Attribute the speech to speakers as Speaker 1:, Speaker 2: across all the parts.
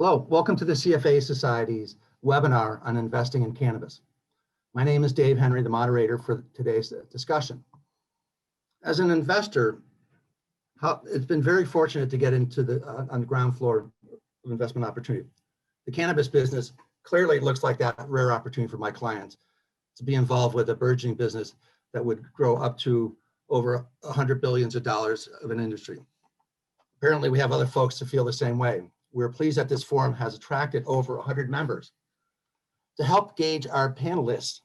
Speaker 1: Hello, welcome to the CFA Society's webinar on investing in cannabis. My name is Dave Henry, the moderator for today's discussion. As an investor, it's been very fortunate to get into on the ground floor of investment opportunity. The cannabis business clearly looks like that rare opportunity for my clients to be involved with a burgeoning business that would grow up to over $100 billion of an industry. Apparently, we have other folks to feel the same way. We're pleased that this forum has attracted over 100 members. To help gauge our panelists,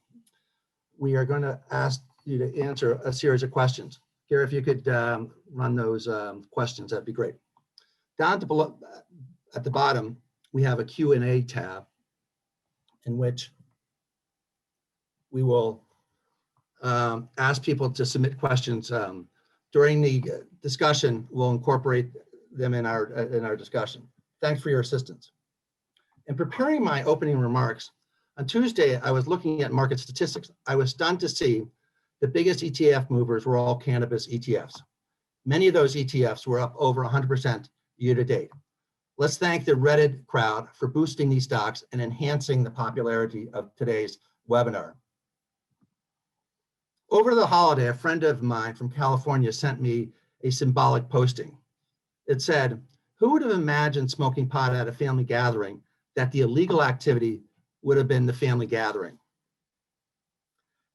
Speaker 1: we are going to ask you to answer a series of questions. Gary, if you could run those questions, that'd be great. Down below, at the bottom, we have a Q&A tab in which we will ask people to submit questions. During the discussion, we'll incorporate them in our discussion. Thanks for your assistance. In preparing my opening remarks, on Tuesday, I was looking at market statistics. I was stunned to see the biggest ETF movers were all cannabis ETFs. Many of those ETFs were up over 100% year to date. Let's thank the Reddit crowd for boosting these stocks and enhancing the popularity of today's webinar. Over the holiday, a friend of mine from California sent me a symbolic posting. It said, "Who would have imagined smoking pot at a family gathering, that the illegal activity would have been the family gathering?"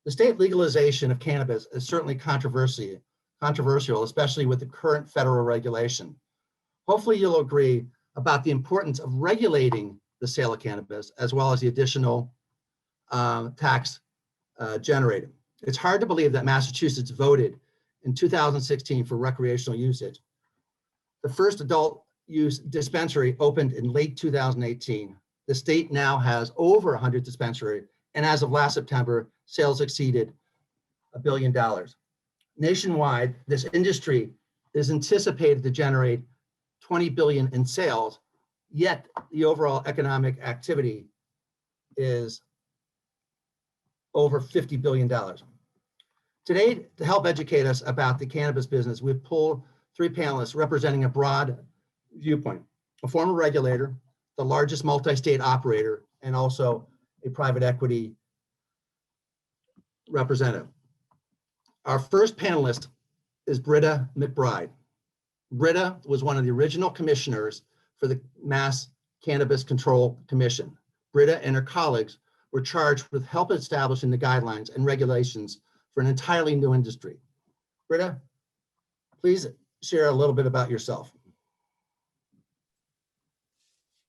Speaker 1: The state legalization of cannabis is certainly controversial, especially with the current federal regulation. Hopefully you'll agree about the importance of regulating the sale of cannabis as well as the additional tax generated. It's hard to believe that Massachusetts voted in 2016 for recreational usage. The first adult use dispensary opened in late 2018. The state now has over 100 dispensaries, and as of last September, sales exceeded $1 billion. Nationwide, this industry is anticipated to generate $20 billion in sales, yet the overall economic activity is over $50 billion. Today, to help educate us about the cannabis business, we've pulled three panelists representing a broad viewpoint: a former regulator, the largest multi-state operator, and also a private equity representative. Our first panelist is Britta Mcbride. Britta was one of the original commissioners for the Mass Cannabis Control Commission. Britta and her colleagues were charged with help establishing the guidelines and regulations for an entirely new industry. Britta, please share a little bit about yourself.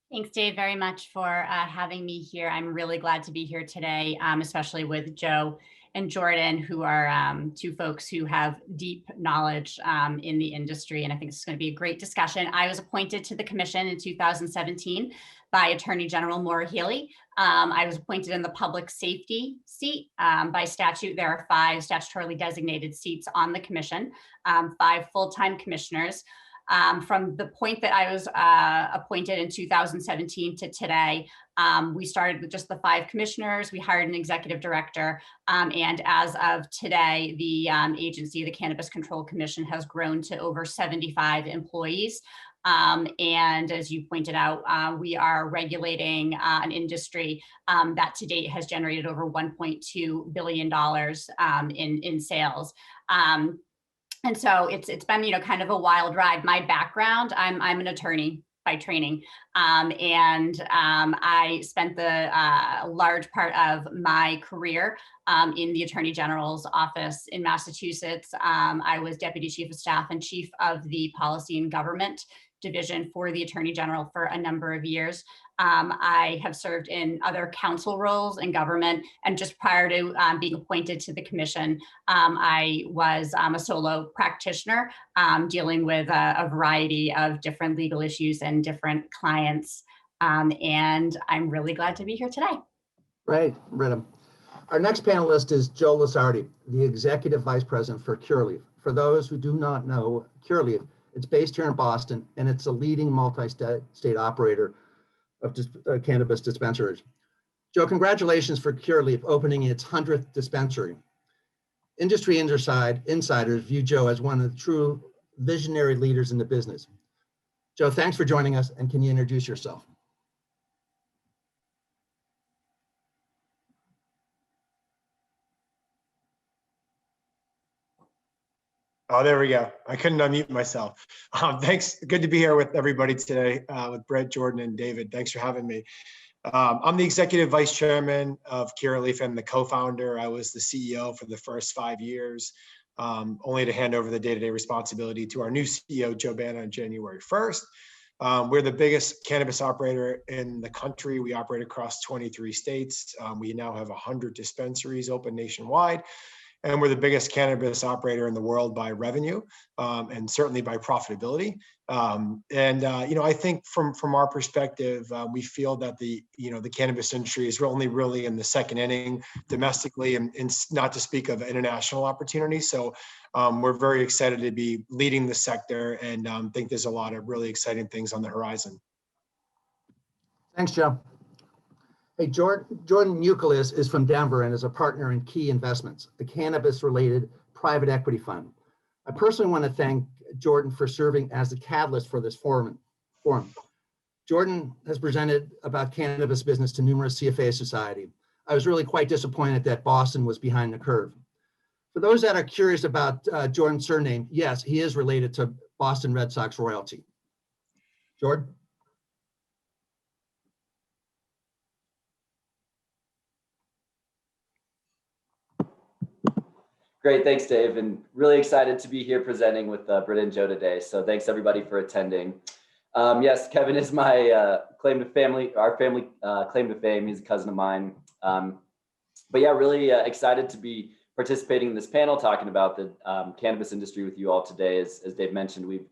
Speaker 2: Thanks, Dave, very much for having me here. I'm really glad to be here today, especially with Joe and Jordan, who are two folks who have deep knowledge in the industry. And I think it's going to be a great discussion. I was appointed to the commission in 2017 by Attorney General Maura Healey. I was appointed in the public safety seat. By statute, there are 5 statutorily designated seats on the commission, 5 full-time commissioners. From the point that I was appointed in 2017 to today, we started with just the 5 commissioners. We hired an executive director. And as of today, the agency, the Cannabis Control Commission, has grown to over 75 employees. And as you pointed out, we are regulating an industry that to date has generated over $1.2 billion in sales. And so it's been, kind of a wild ride. My background, I'm an attorney by training. And I spent the large part of my career in the Attorney General's office in Massachusetts. I was Deputy Chief of Staff and Chief of the Policy and Government Division for the Attorney General for a number of years. I have served in other council roles in government, and just prior to being appointed to the commission, I was a solo practitioner dealing with a variety of different legal issues and different clients. And I'm really glad to be here today.
Speaker 1: Right, Britta. Our next panelist is Joe Lisardi, the Executive Vice President for Curaleaf. For those who do not know Curaleaf, it's based here in Boston, and it's a leading multi-state operator of cannabis dispensaries. Joe, congratulations for Curaleaf opening its 100th dispensary. Industry insiders view Joe as one of the true visionary leaders in the business. Joe, thanks for joining us, and can you introduce yourself?
Speaker 3: Oh, there we go. I couldn't unmute myself. Thanks. Good to be here with everybody today, with Brett, Jordan, and David. Thanks for having me. I'm the executive vice chairman of Curaleaf and the co-founder. I was the CEO for the first 5 years, only to hand over the day-to-day responsibility to our new CEO, Joe Banna, on January 1st. We're the biggest cannabis operator in the country. We operate across 23 states. We now have 100 dispensaries open nationwide. And we're the biggest cannabis operator in the world by revenue, and certainly by profitability. I think from our perspective, we feel that the cannabis industry is only really in the second inning domestically, and not to speak of international opportunities. So we're very excited to be leading the sector, and think there's a lot of really exciting things on the horizon.
Speaker 1: Thanks, Joe. Hey, Jordan Euclid is from Denver and is a partner in Key Investments, a cannabis-related private equity fund. I personally want to thank Jordan for serving as the catalyst for this forum. Jordan has presented about cannabis business to numerous CFA society. I was really quite disappointed that Boston was behind the curve. For those that are curious about Jordan's surname, yes, he is related to Boston Red Sox royalty. Jordan?
Speaker 4: Great, thanks, Dave, and really excited to be here presenting with Britta and Joe today. So thanks everybody for attending. Yes, Kevin is my claim to family, our family claim to fame. He's a cousin of mine. But yeah, really excited to be participating in this panel, talking about the cannabis industry with you all today. As Dave mentioned, we've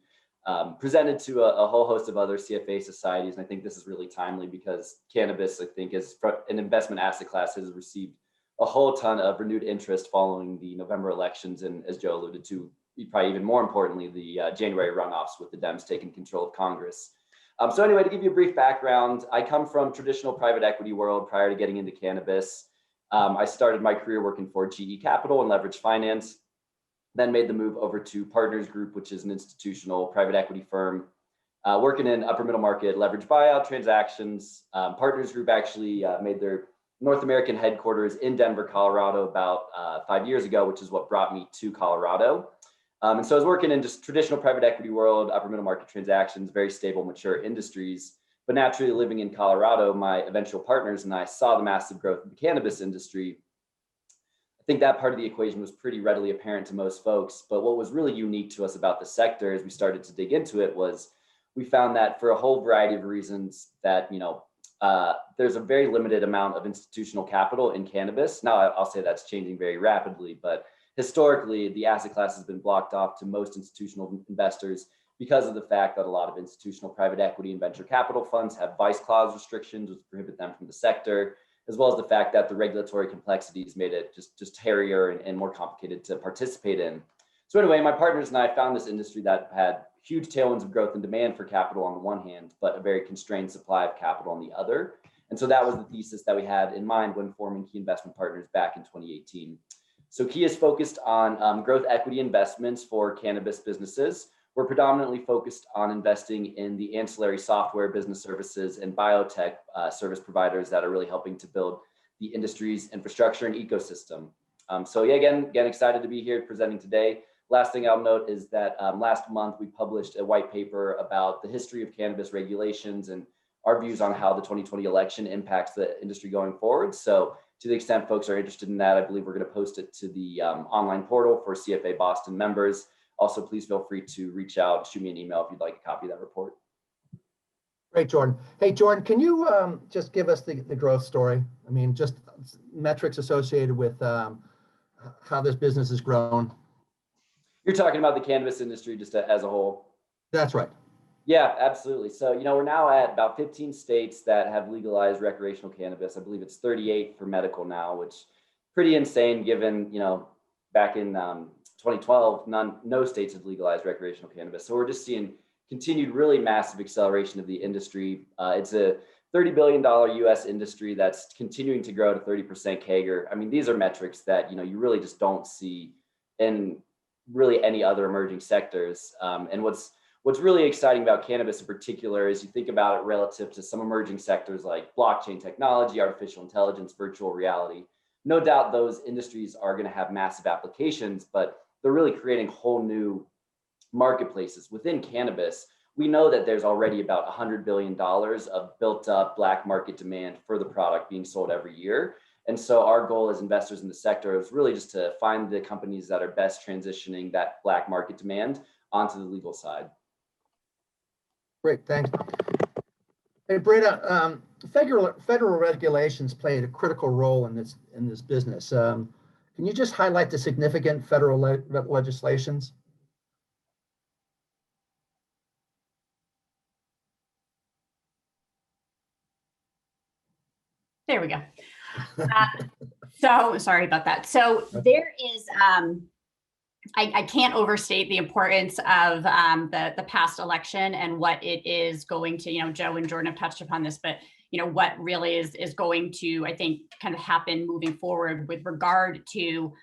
Speaker 4: presented to a whole host of other CFA societies, and I think this is really timely because cannabis, I think, is an investment asset class, has received a whole ton of renewed interest following the November elections, and as Joe alluded to, probably even more importantly, the January runoffs with the Dems taking control of Congress. So anyway, to give you a brief background, I come from traditional private equity world prior to getting into cannabis. I started my career working for GE Capital and leverage finance, then made the move over to Partners Group, which is an institutional private equity firm, working in upper middle market leverage buyout transactions. Partners Group actually made their North American headquarters in Denver, Colorado about 5 years ago, which is what brought me to Colorado. And so I was working in just traditional private equity world, upper middle market transactions, very stable, mature industries. But naturally living in Colorado, my eventual partners and I saw the massive growth of the cannabis industry. I think that part of the equation was pretty readily apparent to most folks. But what was really unique to us about the sector as we started to dig into it was we found that for a whole variety of reasons that, there's a very limited amount of institutional capital in cannabis. Now, I'll say that's changing very rapidly, but historically, the asset class has been blocked off to most institutional investors because of the fact that a lot of institutional private equity and venture capital funds have vice clause restrictions which prohibit them from the sector, as well as the fact that the regulatory complexities made it just hairier and more complicated to participate in. So anyway, my partners and I found this industry that had huge tailwinds of growth and demand for capital on the one hand, but a very constrained supply of capital on the other. And so that was the thesis that we had in mind when forming Key Investment Partners back in 2018. So Key is focused on growth equity investments for cannabis businesses. We're predominantly focused on investing in the ancillary software, business services, and biotech service providers that are really helping to build the industry's infrastructure and ecosystem. So yeah, again, excited to be here presenting today. Last thing I'll note is that last month we published a white paper about the history of cannabis regulations and our views on how the 2020 election impacts the industry going forward. So to the extent folks are interested in that, I believe we're going to post it to the online portal for CFA Boston members. Also, please feel free to reach out, shoot me an email if you'd like a copy of that report.
Speaker 1: Great, Jordan. Hey, Jordan, can you just give us the growth story? I mean, just metrics associated with how this business has grown.
Speaker 4: You're talking about the cannabis industry just as a whole?
Speaker 1: That's right.
Speaker 4: Yeah, absolutely. So, we're now at about 15 states that have legalized recreational cannabis. I believe it's 38 for medical now, which is pretty insane given, back in 2012, no states have legalized recreational cannabis. So we're just seeing continued really massive acceleration of the industry. It's a $30 billion US industry that's continuing to grow at a 30% CAGR. I mean, these are metrics that, you really just don't see in really any other emerging sectors. And what's really exciting about cannabis in particular is you think about it relative to some emerging sectors like blockchain technology, artificial intelligence, virtual reality. No doubt those industries are going to have massive applications, but they're really creating whole new marketplaces within cannabis. We know that there's already about $100 billion of built up black market demand for the product being sold every year. And so our goal as investors in the sector is really just to find the companies that are best transitioning that black market demand onto the legal side.
Speaker 1: Great, thanks. Hey, Britta, federal regulations play a critical role in this business. Can you just highlight the significant federal legislations?
Speaker 2: There we go. So sorry about that. So there is, I can't overstate the importance of the past election and what it is going to, Joe and Jordan have touched upon this, but what really is going to, I think, kind of happen moving forward with regard to,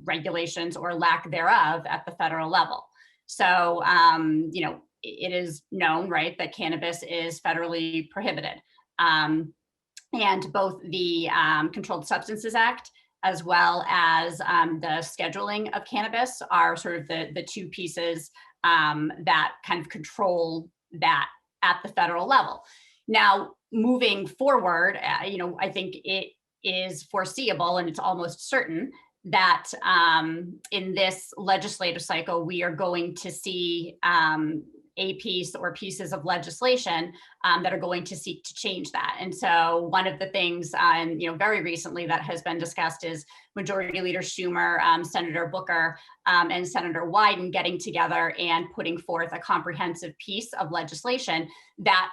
Speaker 2: regulations or lack thereof at the federal level. So, it is known, right, that cannabis is federally prohibited. And both the Controlled Substances Act as well as the scheduling of cannabis are sort of the two pieces that kind of control that at the federal level. Now, moving forward, I think it is foreseeable and it's almost certain that in this legislative cycle, we are going to see a piece or pieces of legislation that are going to seek to change that. And so one of the things, very recently that has been discussed is Majority Leader Schumer, Senator Booker, and Senator Wyden getting together and putting forth a comprehensive piece of legislation that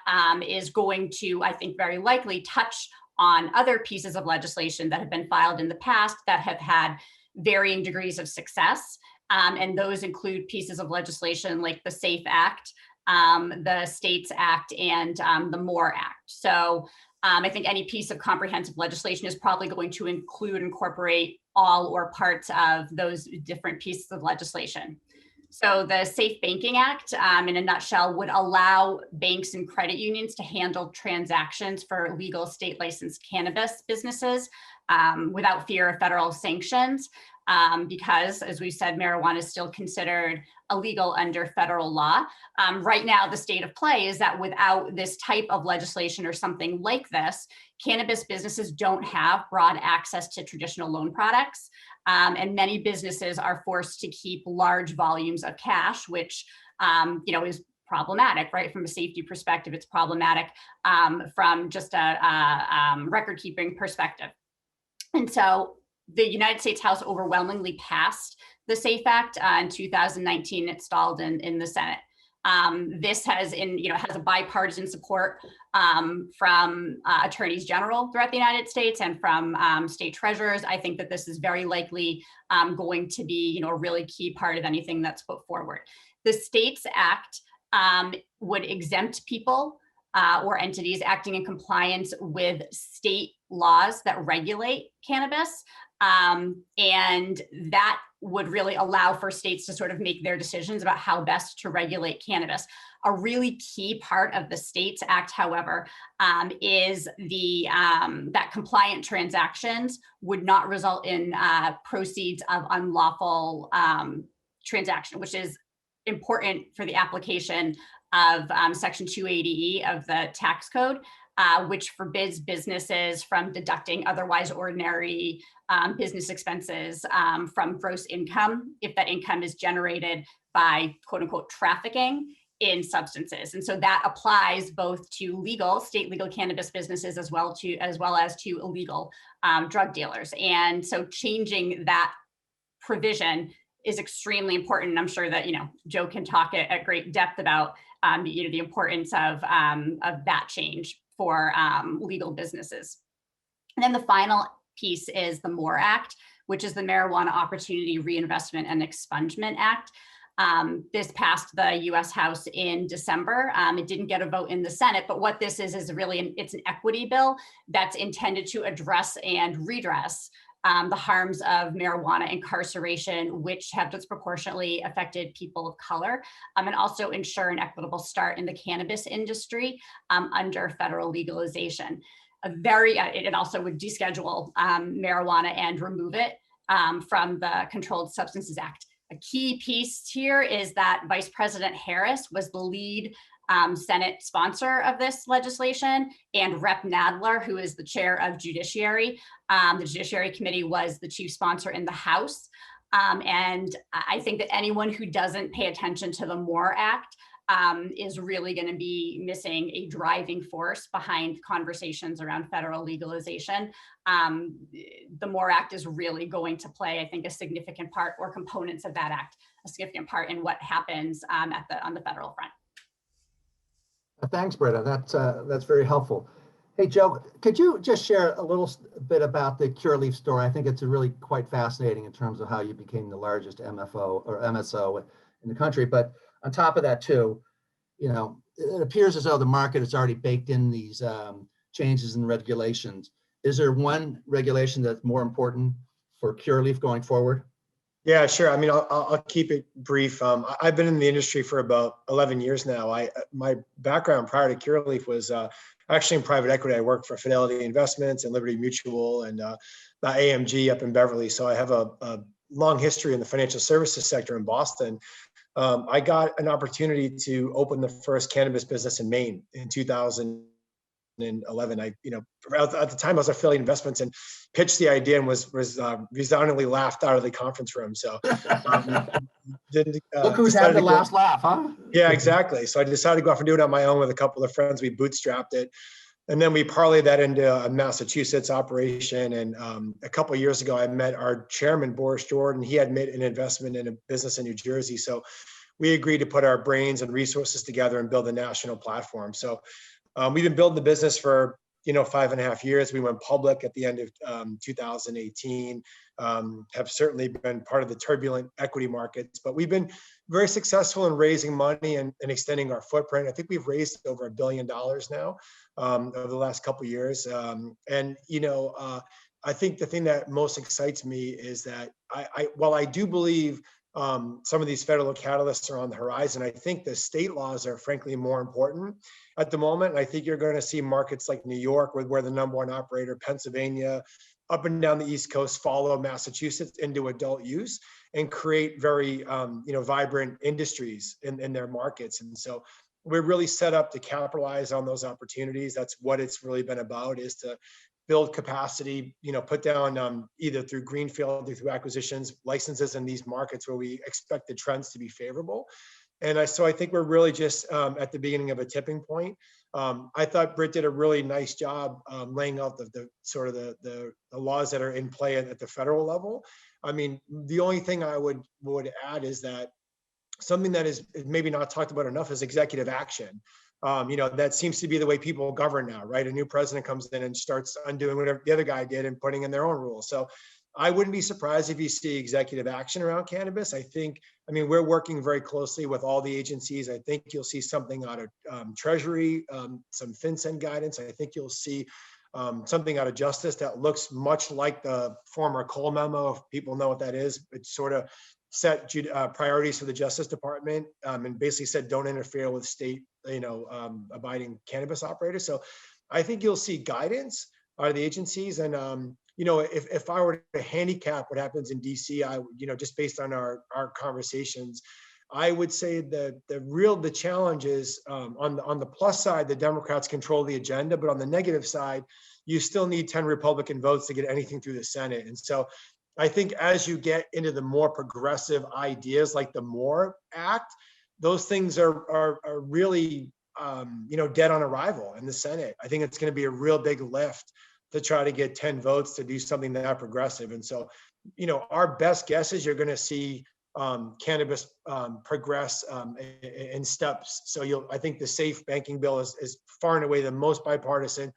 Speaker 2: is going to, I think, very likely touch on other pieces of legislation that have been filed in the past that have had varying degrees of success. And those include pieces of legislation like the SAFE Act, the States Act, and the MORE Act. So I think any piece of comprehensive legislation is probably going to incorporate all or parts of those different pieces of legislation. So the Safe Banking Act, in a nutshell, would allow banks and credit unions to handle transactions for legal state licensed cannabis businesses without fear of federal sanctions. Because, as we said, marijuana is still considered illegal under federal law. Right now, the state of play is that without this type of legislation or something like this, cannabis businesses don't have broad access to traditional loan products. And many businesses are forced to keep large volumes of cash, which is problematic, right? From a safety perspective, it's problematic from just a record keeping perspective. And so the United States House overwhelmingly passed the SAFE Act in 2019. It stalled in the Senate. This has a bipartisan support from attorneys general throughout the United States and from state treasurers. I think that this is very likely going to be a really key part of anything that's put forward. The States Act would exempt people or entities acting in compliance with state laws that regulate cannabis. And that would really allow for states to sort of make their decisions about how best to regulate cannabis. A really key part of the States Act, however, is that compliant transactions would not result in proceeds of unlawful transaction, which is important for the application of Section 280E of the tax code, which forbids businesses from deducting otherwise ordinary business expenses from gross income if that income is generated by quote unquote trafficking in substances. And so that applies both to state legal cannabis businesses as well as to illegal drug dealers. And so changing that provision is extremely important. And I'm sure that Joe can talk at great depth about the importance of that change for legal businesses. And then the final piece is the MORE Act, which is the Marijuana Opportunity Reinvestment and Expungement Act. This passed the U.S. House in December. It didn't get a vote in the Senate, but what this is really it's an equity bill that's intended to address and redress the harms of marijuana incarceration, which have disproportionately affected people of color, and also ensure an equitable start in the cannabis industry under federal legalization. It also would deschedule marijuana and remove it from the Controlled Substances Act. A key piece here is that Vice President Harris was the lead Senate sponsor of this legislation, and Rep. Nadler, who is the chair of Judiciary. The Judiciary Committee was the chief sponsor in the House. And I think that anyone who doesn't pay attention to the MORE Act is really going to be missing a driving force behind conversations around federal legalization. The MORE Act is really going to play, I think, a significant part, or components of that act, a significant part in what happens on the federal front.
Speaker 1: Thanks, Britta. That's very helpful. Hey, Joe, could you just share a little bit about the Curaleaf story? I think it's really quite fascinating in terms of how you became the largest MFO or MSO in the country. But on top of that, too, it appears as though the market has already baked in these changes in regulations. Is there one regulation that's more important for Curaleaf going forward?
Speaker 3: Yeah, sure. I mean, I'll keep it brief. I've been in the industry for about 11 years now. My background prior to Curaleaf was actually in private equity. I worked for Fidelity Investments and Liberty Mutual and AMG up in Beverly. So I have a long history in the financial services sector in Boston. I got an opportunity to open the first cannabis business in Maine in 2011. At the time I was affiliate investments and pitched the idea and was resoundingly laughed out of the conference room. So
Speaker 1: look who's had the last laugh, huh?
Speaker 3: Yeah, exactly. So I decided to go off and do it on my own with a couple of friends. We bootstrapped it. And then we parlayed that into a Massachusetts operation. And a couple of years ago, I met our chairman, Boris Jordan. He had made an investment in a business in New Jersey. So we agreed to put our brains and resources together and build a national platform. So we've been building the business for 5.5 years. We went public at the end of 2018, have certainly been part of the turbulent equity markets, but we've been very successful in raising money and extending our footprint. I think we've raised over $1 billion now over the last couple of years. I think the thing that most excites me is that while I do believe some of these federal catalysts are on the horizon, I think the state laws are frankly more important at the moment. And I think you're going to see markets like New York, where we're the #1 operator, Pennsylvania, up and down the East Coast, follow Massachusetts into adult use and create very vibrant industries in their markets. And so we're really set up to capitalize on those opportunities. That's what it's really been about, is to build capacity, put down either through greenfield or through acquisitions, licenses in these markets where we expect the trends to be favorable. And so I think we're really just at the beginning of a tipping point. I thought Britt did a really nice job laying out the laws that are in play at the federal level. I mean, the only thing I would add is that something that is maybe not talked about enough is executive action. That seems to be the way people govern now, right? A new president comes in and starts undoing whatever the other guy did and putting in their own rules. So I wouldn't be surprised if you see executive action around cannabis. We're working very closely with all the agencies. I think you'll see something out of Treasury, some FinCEN guidance. I think you'll see something out of Justice that looks much like the former Cole memo, if people know what that is. It sort of set priorities for the Justice Department and basically said, don't interfere with state, abiding cannabis operators. So I think you'll see guidance out of the agencies. And, if I were to handicap what happens in DC, just based on our conversations, I would say that the challenge is on the plus side, the Democrats control the agenda, but on the negative side, you still need 10 Republican votes to get anything through the Senate. And so I think as you get into the more progressive ideas like the MORE Act, those things are really, dead on arrival in the Senate. I think it's going to be a real big lift to try to get 10 votes to do something that progressive. And so, our best guess is you're going to see cannabis progress in steps. So I think the SAFE banking bill is far and away the most bipartisan,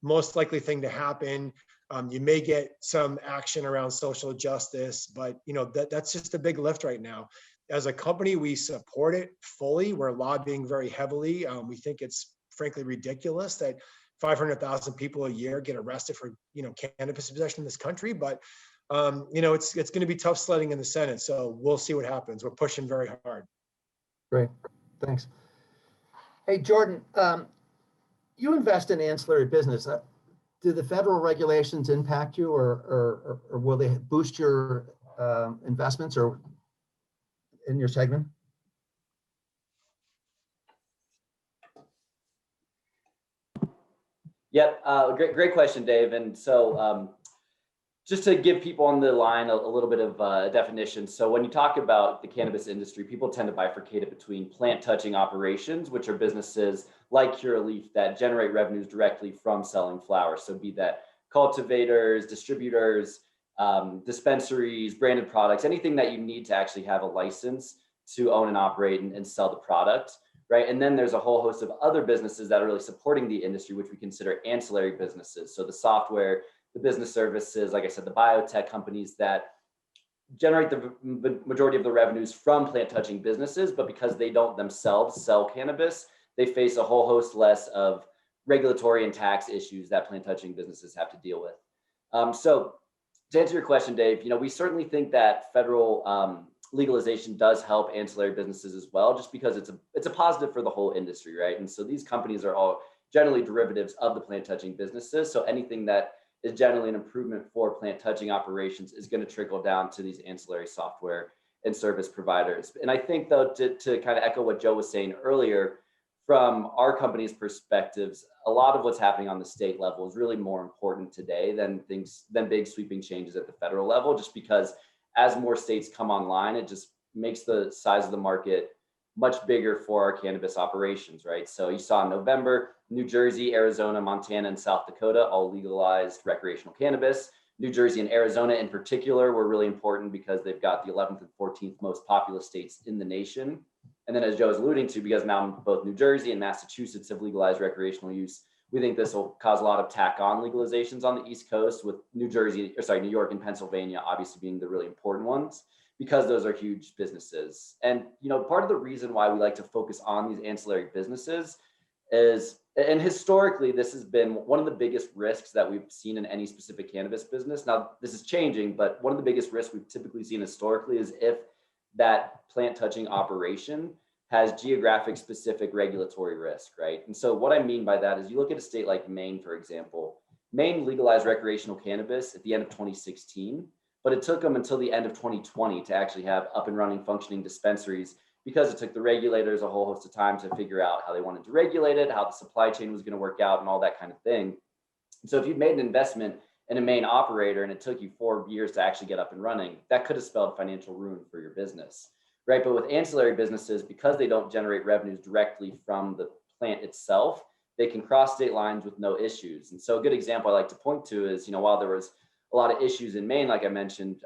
Speaker 3: most likely thing to happen. You may get some action around social justice, but that's just a big lift right now. As a company, we support it fully. We're lobbying very heavily. We think it's frankly ridiculous that 500,000 people a year get arrested for cannabis possession in this country. But it's going to be tough sledding in the Senate. So we'll see what happens. We're pushing very hard.
Speaker 1: Great, thanks. Hey, Jordan, you invest in ancillary business. do the federal regulations impact you, or will they boost your investments or in your segment?
Speaker 4: Yep, great question, Dave. And so just to give people on the line a little bit of definition. So when you talk about the cannabis industry, people tend to bifurcate it between plant touching operations, which are businesses like Curaleaf that generate revenues directly from selling flowers. So be that cultivators, distributors, dispensaries, branded products, anything that you need to actually have a license to own and operate and sell the product, right? And then there's a whole host of other businesses that are really supporting the industry, which we consider ancillary businesses. So the software, the business services, like I said, the biotech companies that generate the majority of the revenues from plant touching businesses, but because they don't themselves sell cannabis, they face a whole host less of regulatory and tax issues that plant touching businesses have to deal with. So to answer your question, Dave, we certainly think that federal legalization does help ancillary businesses as well, just because it's a positive for the whole industry, right? And so these companies are all generally derivatives of the plant touching businesses. So anything that is generally an improvement for plant touching operations is going to trickle down to these ancillary software and service providers. And I think, though, to kind of echo what Joe was saying earlier, from our company's perspectives, a lot of what's happening on the state level is really more important today than big sweeping changes at the federal level, just because as more states come online, it just makes the size of the market much bigger for our cannabis operations, right? So you saw in November, New Jersey, Arizona, Montana, and South Dakota all legalized recreational cannabis. New Jersey and Arizona in particular were really important because they've got the 11th and 14th most populous states in the nation. And then, as Joe is alluding to, because now both New Jersey and Massachusetts have legalized recreational use, we think this will cause a lot of tack-on legalizations on the East Coast, with New York and Pennsylvania obviously being the really important ones, because those are huge businesses. And part of the reason why we like to focus on these ancillary businesses is, and historically, this has been one of the biggest risks that we've seen in any specific cannabis business. Now, this is changing, but one of the biggest risks we've typically seen historically is if that plant touching operation has geographic specific regulatory risk, right? And so what I mean by that is, you look at a state like Maine, for example. Maine legalized recreational cannabis at the end of 2016, but it took them until the end of 2020 to actually have up and running functioning dispensaries, because it took the regulators a whole host of time to figure out how they wanted to regulate it, how the supply chain was going to work out, and all that kind of thing. So if you'd made an investment in a Maine operator and it took you 4 years to actually get up and running, that could have spelled financial ruin for your business, right? But with ancillary businesses, because they don't generate revenues directly from the plant itself, they can cross state lines with no issues. And so a good example I like to point to is, while there was a lot of issues in Maine, like I mentioned,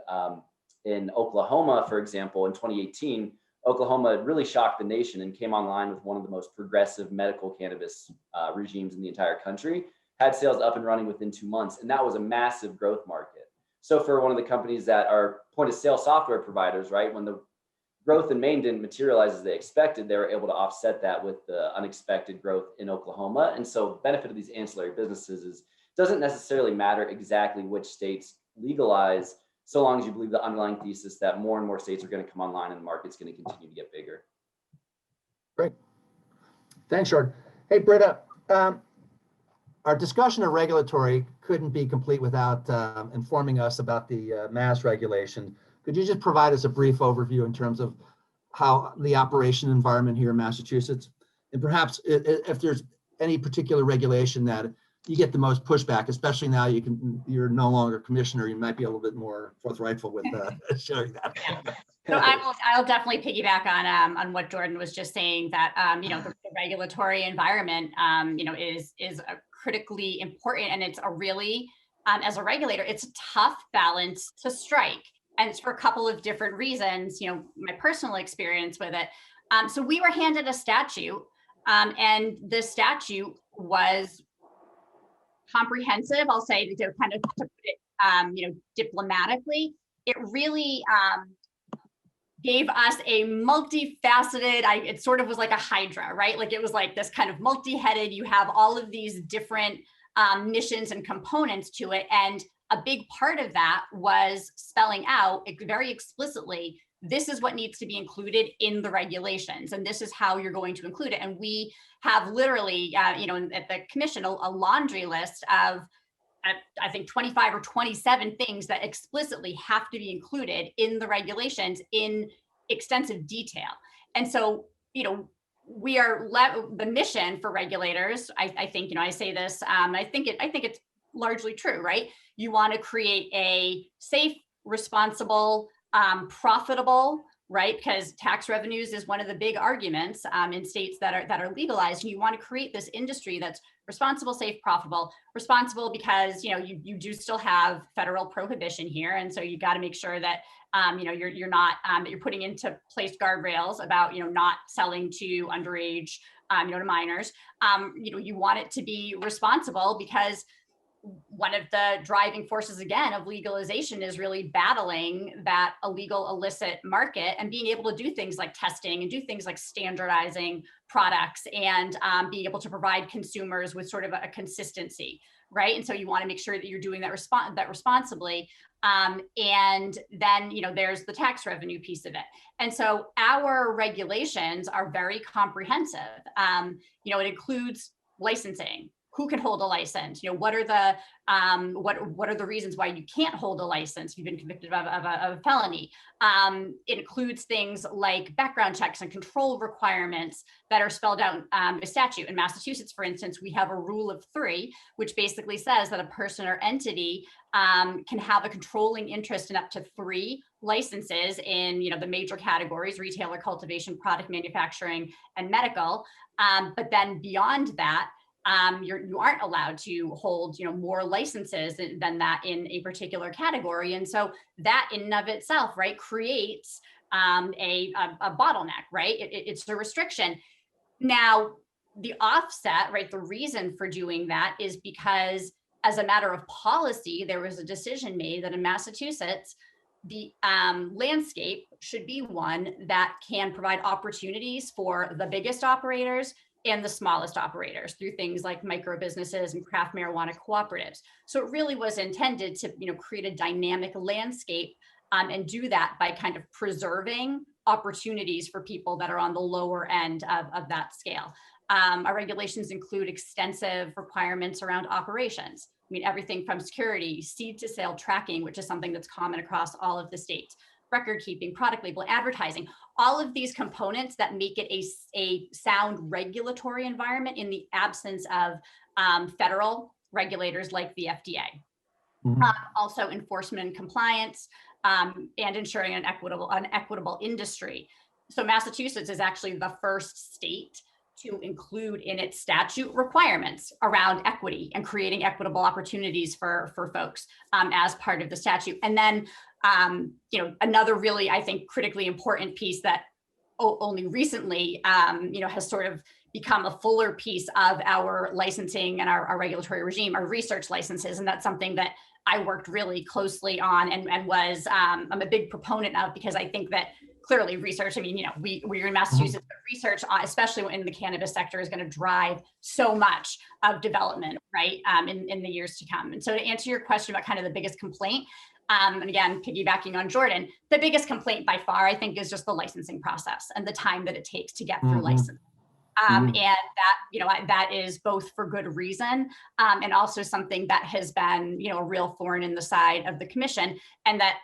Speaker 4: in Oklahoma, for example, in 2018, Oklahoma really shocked the nation and came online with one of the most progressive medical cannabis regimes in the entire country, had sales up and running within 2 months. And that was a massive growth market. So for one of the companies that are point of sale software providers, right, when the growth in Maine didn't materialize as they expected, they were able to offset that with the unexpected growth in Oklahoma. And so benefit of these ancillary businesses is, it doesn't necessarily matter exactly which states legalize, so long as you believe the underlying thesis that more and more states are going to come online and the market's going to continue to get bigger.
Speaker 1: Great. Thanks, Jordan. Hey, Britta, our discussion of regulatory couldn't be complete without informing us about the mass regulation. Could you just provide us a brief overview in terms of how the operation environment here in Massachusetts, and perhaps if there's any particular regulation that you get the most pushback, especially now you're no longer commissioner, you might be a little bit more forthrightful with sharing that.
Speaker 2: So I'll definitely piggyback on what Jordan was just saying, that the regulatory environment is a critically important, and it's a really as a regulator, it's a tough balance to strike, and it's for a couple of different reasons. My personal experience with it. So we were handed a statute, and the statute was comprehensive. I'll say, to kind of put it, diplomatically, it really gave us a multifaceted, it sort of was like a hydra, right? Like it was like this kind of multi-headed, you have all of these different missions and components to it. And a big part of that was spelling out very explicitly, this is what needs to be included in the regulations, and this is how you're going to include it. And we have literally, at the commission, a laundry list of I think 25 or 27 things that explicitly have to be included in the regulations in extensive detail. And so, we are the mission for regulators. I think, I say this, I think it's largely true, right? You want to create a safe, responsible, profitable, right? Because tax revenues is one of the big arguments in states that are legalized. And you want to create this industry that's responsible, safe, profitable. Responsible because you do still have federal prohibition here, and so you got to make sure that you're not that you're putting into place guardrails about not selling to underage to minors. You want it to be responsible because one of the driving forces again of legalization is really battling that illegal illicit market and being able to do things like testing and do things like standardizing products and being able to provide consumers with sort of a consistency, right? And so you want to make sure that you're doing that responsibly. And then there's the tax revenue piece of it. And so our regulations are very comprehensive. It includes licensing. Who can hold a license? What are the what are the reasons why you can't hold a license if you've been convicted of a felony? It includes things like background checks and control requirements that are spelled out in statute. In Massachusetts, for instance, we have a rule of 3, which basically says that a person or entity can have a controlling interest in up to 3 licenses in the major categories: retailer, cultivation, product manufacturing, and medical. But then beyond that, you aren't allowed to hold more licenses than that in a particular category. And so that in and of itself, right, creates a bottleneck, right? It's a restriction. Now, the offset, right, the reason for doing that is because as a matter of policy, there was a decision made that in Massachusetts, the landscape should be one that can provide opportunities for the biggest operators and the smallest operators through things like micro businesses and craft marijuana cooperatives. So it really was intended to, create a dynamic landscape and do that by kind of preserving opportunities for people that are on the lower end of that scale. Our regulations include extensive requirements around operations. I mean, everything from security, seed to sale tracking, which is something that's common across all of the states, record keeping, product label, advertising, all of these components that make it a sound regulatory environment in the absence of federal regulators like the FDA.
Speaker 1: Mhm.
Speaker 2: Also enforcement and compliance and ensuring an equitable industry. So Massachusetts is actually the first state to include in its statute requirements around equity and creating equitable opportunities for folks as part of the statute. And then another really, I think, critically important piece that only recently, has sort of become a fuller piece of our licensing and our regulatory regime, are research licenses. And that's something that I worked really closely on and was, I'm a big proponent of, because I think that clearly research, I mean, we're in Massachusetts, but research, especially in the cannabis sector, is going to drive so much of development, right, in the years to come. And so to answer your question about kind of the biggest complaint, and again, piggybacking on Jordan, the biggest complaint by far, I think, is just the licensing process and the time that it takes to get through license. And that, that is both for good reason and also something that has been, a real thorn in the side of the commission. And that,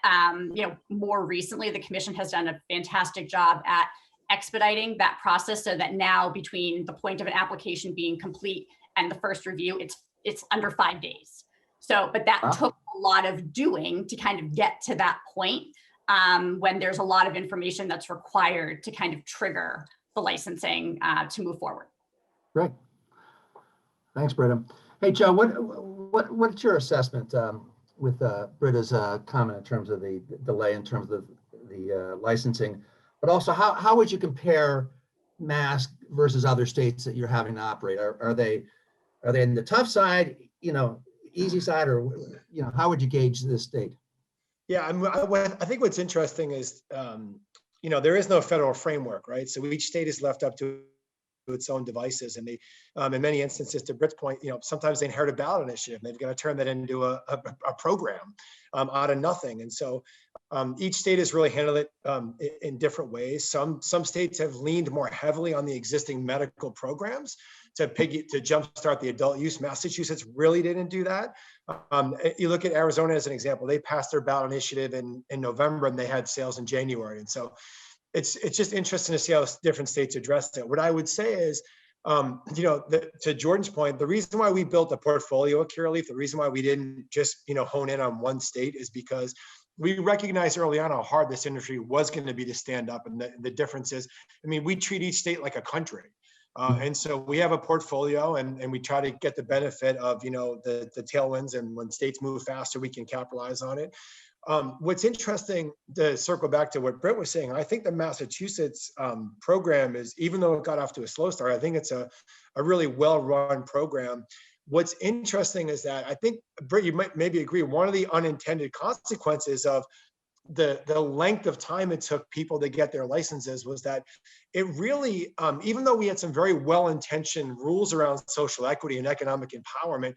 Speaker 2: more recently, the commission has done a fantastic job at expediting that process so that now between the point of an application being complete and the first review, it's under 5 days. So, but that took a lot of doing to kind of get to that point when there's a lot of information that's required to kind of trigger the licensing to move forward.
Speaker 1: Great. Thanks, Britta. Hey, Joe, what's your assessment with Britta's comment in terms of the delay in terms of the licensing, but also how would you compare Mass versus other states that you're having to operate? Are they in the tough side, easy side, or how would you gauge this state?
Speaker 3: Yeah, I think what's interesting is, there is no federal framework, right? So each state is left up to its own devices, and they, in many instances, to Britt's point, sometimes they inherit a ballot initiative, and they've got to turn that into a program out of nothing. And so each state has really handled it in different ways. Some states have leaned more heavily on the existing medical programs to jumpstart the adult use. Massachusetts really didn't do that. You look at Arizona as an example. They passed their ballot initiative in November, and they had sales in January. And so it's just interesting to see how different states address it. What I would say is, to Jordan's point, the reason why we built a portfolio of Curaleaf, the reason why we didn't just, hone in on one state is because we recognized early on how hard this industry was going to be to stand up. And the difference is, we treat each state like a country. And so we have a portfolio, and we try to get the benefit of, the tailwinds, and when states move faster, we can capitalize on it. What's interesting, to circle back to what Britt was saying, I think the Massachusetts program is, even though it got off to a slow start, I think it's a really well-run program. What's interesting is that I think, Britt, you might maybe agree, one of the unintended consequences of the length of time it took people to get their licenses was that it really, even though we had some very well-intentioned rules around social equity and economic empowerment,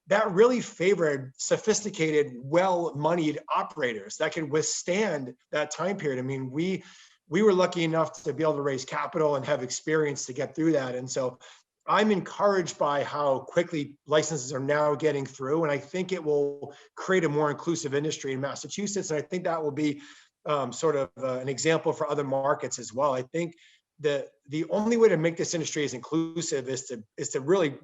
Speaker 3: that really favored sophisticated, well-moneyed operators that could withstand that time period. We were lucky enough to be able to raise capital and have experience to get through that. And so I'm encouraged by how quickly licenses are now getting through, and I think it will create a more inclusive industry in Massachusetts. And I think that will be sort of an example for other markets as well. I think the only way to make this industry as inclusive is to really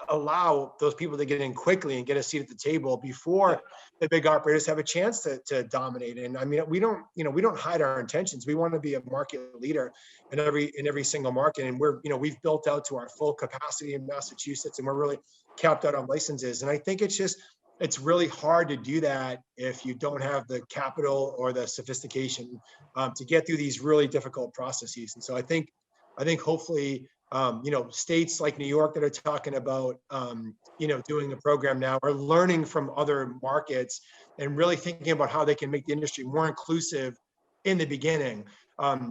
Speaker 3: allow those people to get in quickly and get a seat at the table before the big operators have a chance to dominate. And we don't hide our intentions. We want to be a market leader in every single market. And we've built out to our full capacity in Massachusetts, and we're really capped out on licenses. And I think it's really hard to do that if you don't have the capital or the sophistication to get through these really difficult processes. And so I think hopefully, states like New York that are talking about, doing a program now are learning from other markets and really thinking about how they can make the industry more inclusive in the beginning.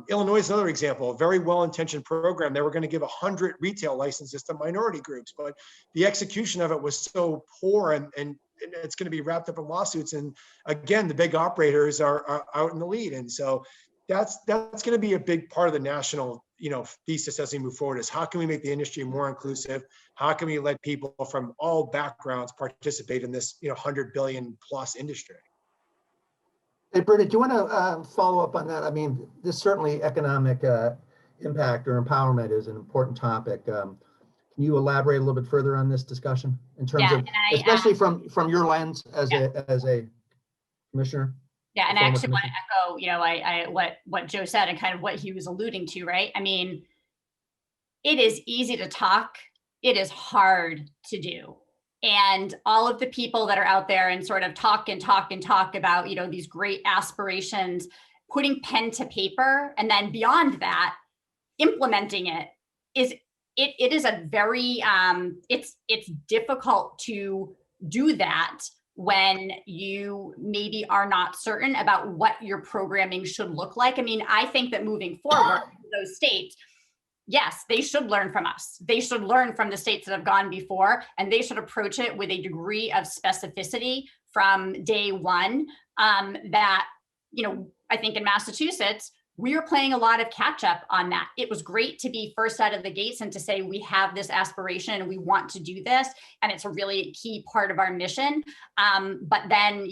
Speaker 3: Illinois is another example, a very well-intentioned program. They were going to give 100 retail licenses to minority groups, but the execution of it was so poor, and it's going to be wrapped up in lawsuits. And again, the big operators are out in the lead. And so that's going to be a big part of the national, thesis as we move forward, is how can we make the industry more inclusive? How can we let people from all backgrounds participate in this, 100 billion plus industry?
Speaker 1: Hey, Britta, do you want to follow up on that? This certainly economic impact or empowerment is an important topic. Can you elaborate a little bit further on this discussion in terms of, especially from your lens as a commissioner?
Speaker 2: Yeah, and I actually want to echo, what Joe said and kind of what he was alluding to, right? It is easy to talk. It is hard to do. And all of the people that are out there and sort of talk about, these great aspirations, putting pen to paper, and then beyond that, implementing it is a very, it's difficult to do that when you maybe are not certain about what your programming should look like. I think that moving forward, those states, yes, they should learn from us. They should learn from the states that have gone before, and they should approach it with a degree of specificity from day one. I think in Massachusetts, we were playing a lot of catch up on that. It was great to be first out of the gates and to say, we have this aspiration and we want to do this. And it's a really key part of our mission. But then,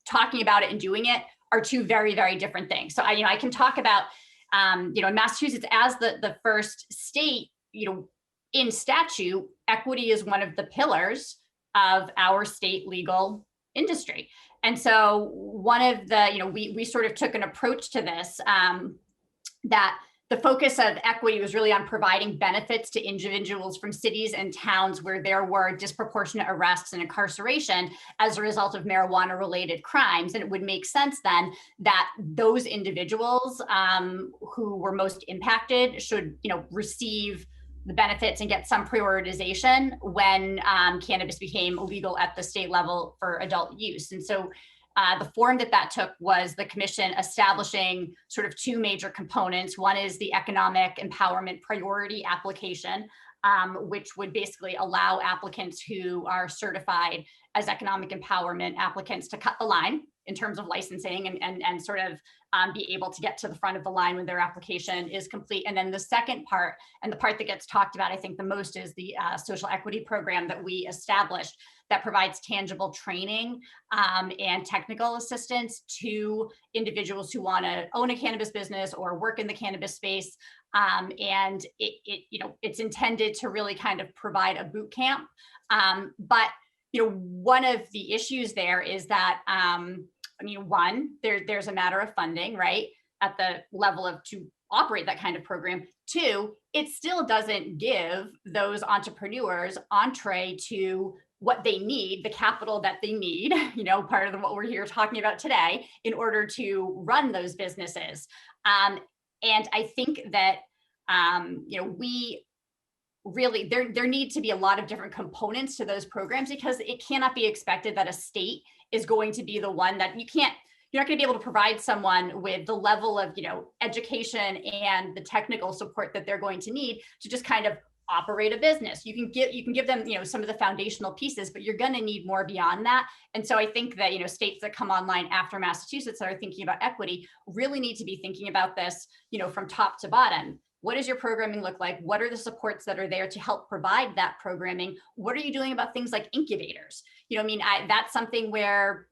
Speaker 2: talking about it and doing it are two very, very different things. So I can talk about, in Massachusetts as the first state, in statute, equity is one of the pillars of our state legal industry. And so one of the, we sort of took an approach to this, that the focus of equity was really on providing benefits to individuals from cities and towns where there were disproportionate arrests and incarceration as a result of marijuana related crimes. And it would make sense then that those individuals who were most impacted should, receive the benefits and get some prioritization when cannabis became legal at the state level for adult use. And so the form that took was the commission establishing sort of two major components. One is the economic empowerment priority application, which would basically allow applicants who are certified as economic empowerment applicants to cut the line in terms of licensing and sort of be able to get to the front of the line when their application is complete. And then the second part, and the part that gets talked about, I think the most, is the social equity program that we established that provides tangible training and technical assistance to individuals who want to own a cannabis business or work in the cannabis space. And it's intended to really kind of provide a boot camp. But one of the issues there is that, one, there's a matter of funding, right, at the level of to operate that kind of program. Two, it still doesn't give those entrepreneurs entree to what they need, the capital that they need, part of what we're here talking about today, in order to run those businesses. And I think that, we really, there need to be a lot of different components to those programs, because it cannot be expected that a state is going to be the one that you're not going to be able to provide someone with the level of, education and the technical support that they're going to need to just kind of operate a business. You can give them, some of the foundational pieces, but you're going to need more beyond that. And so I think that, states that come online after Massachusetts that are thinking about equity really need to be thinking about this, from top to bottom. What does your programming look like? What are the supports that are there to help provide that programming? What are you doing about things like incubators? That's something where,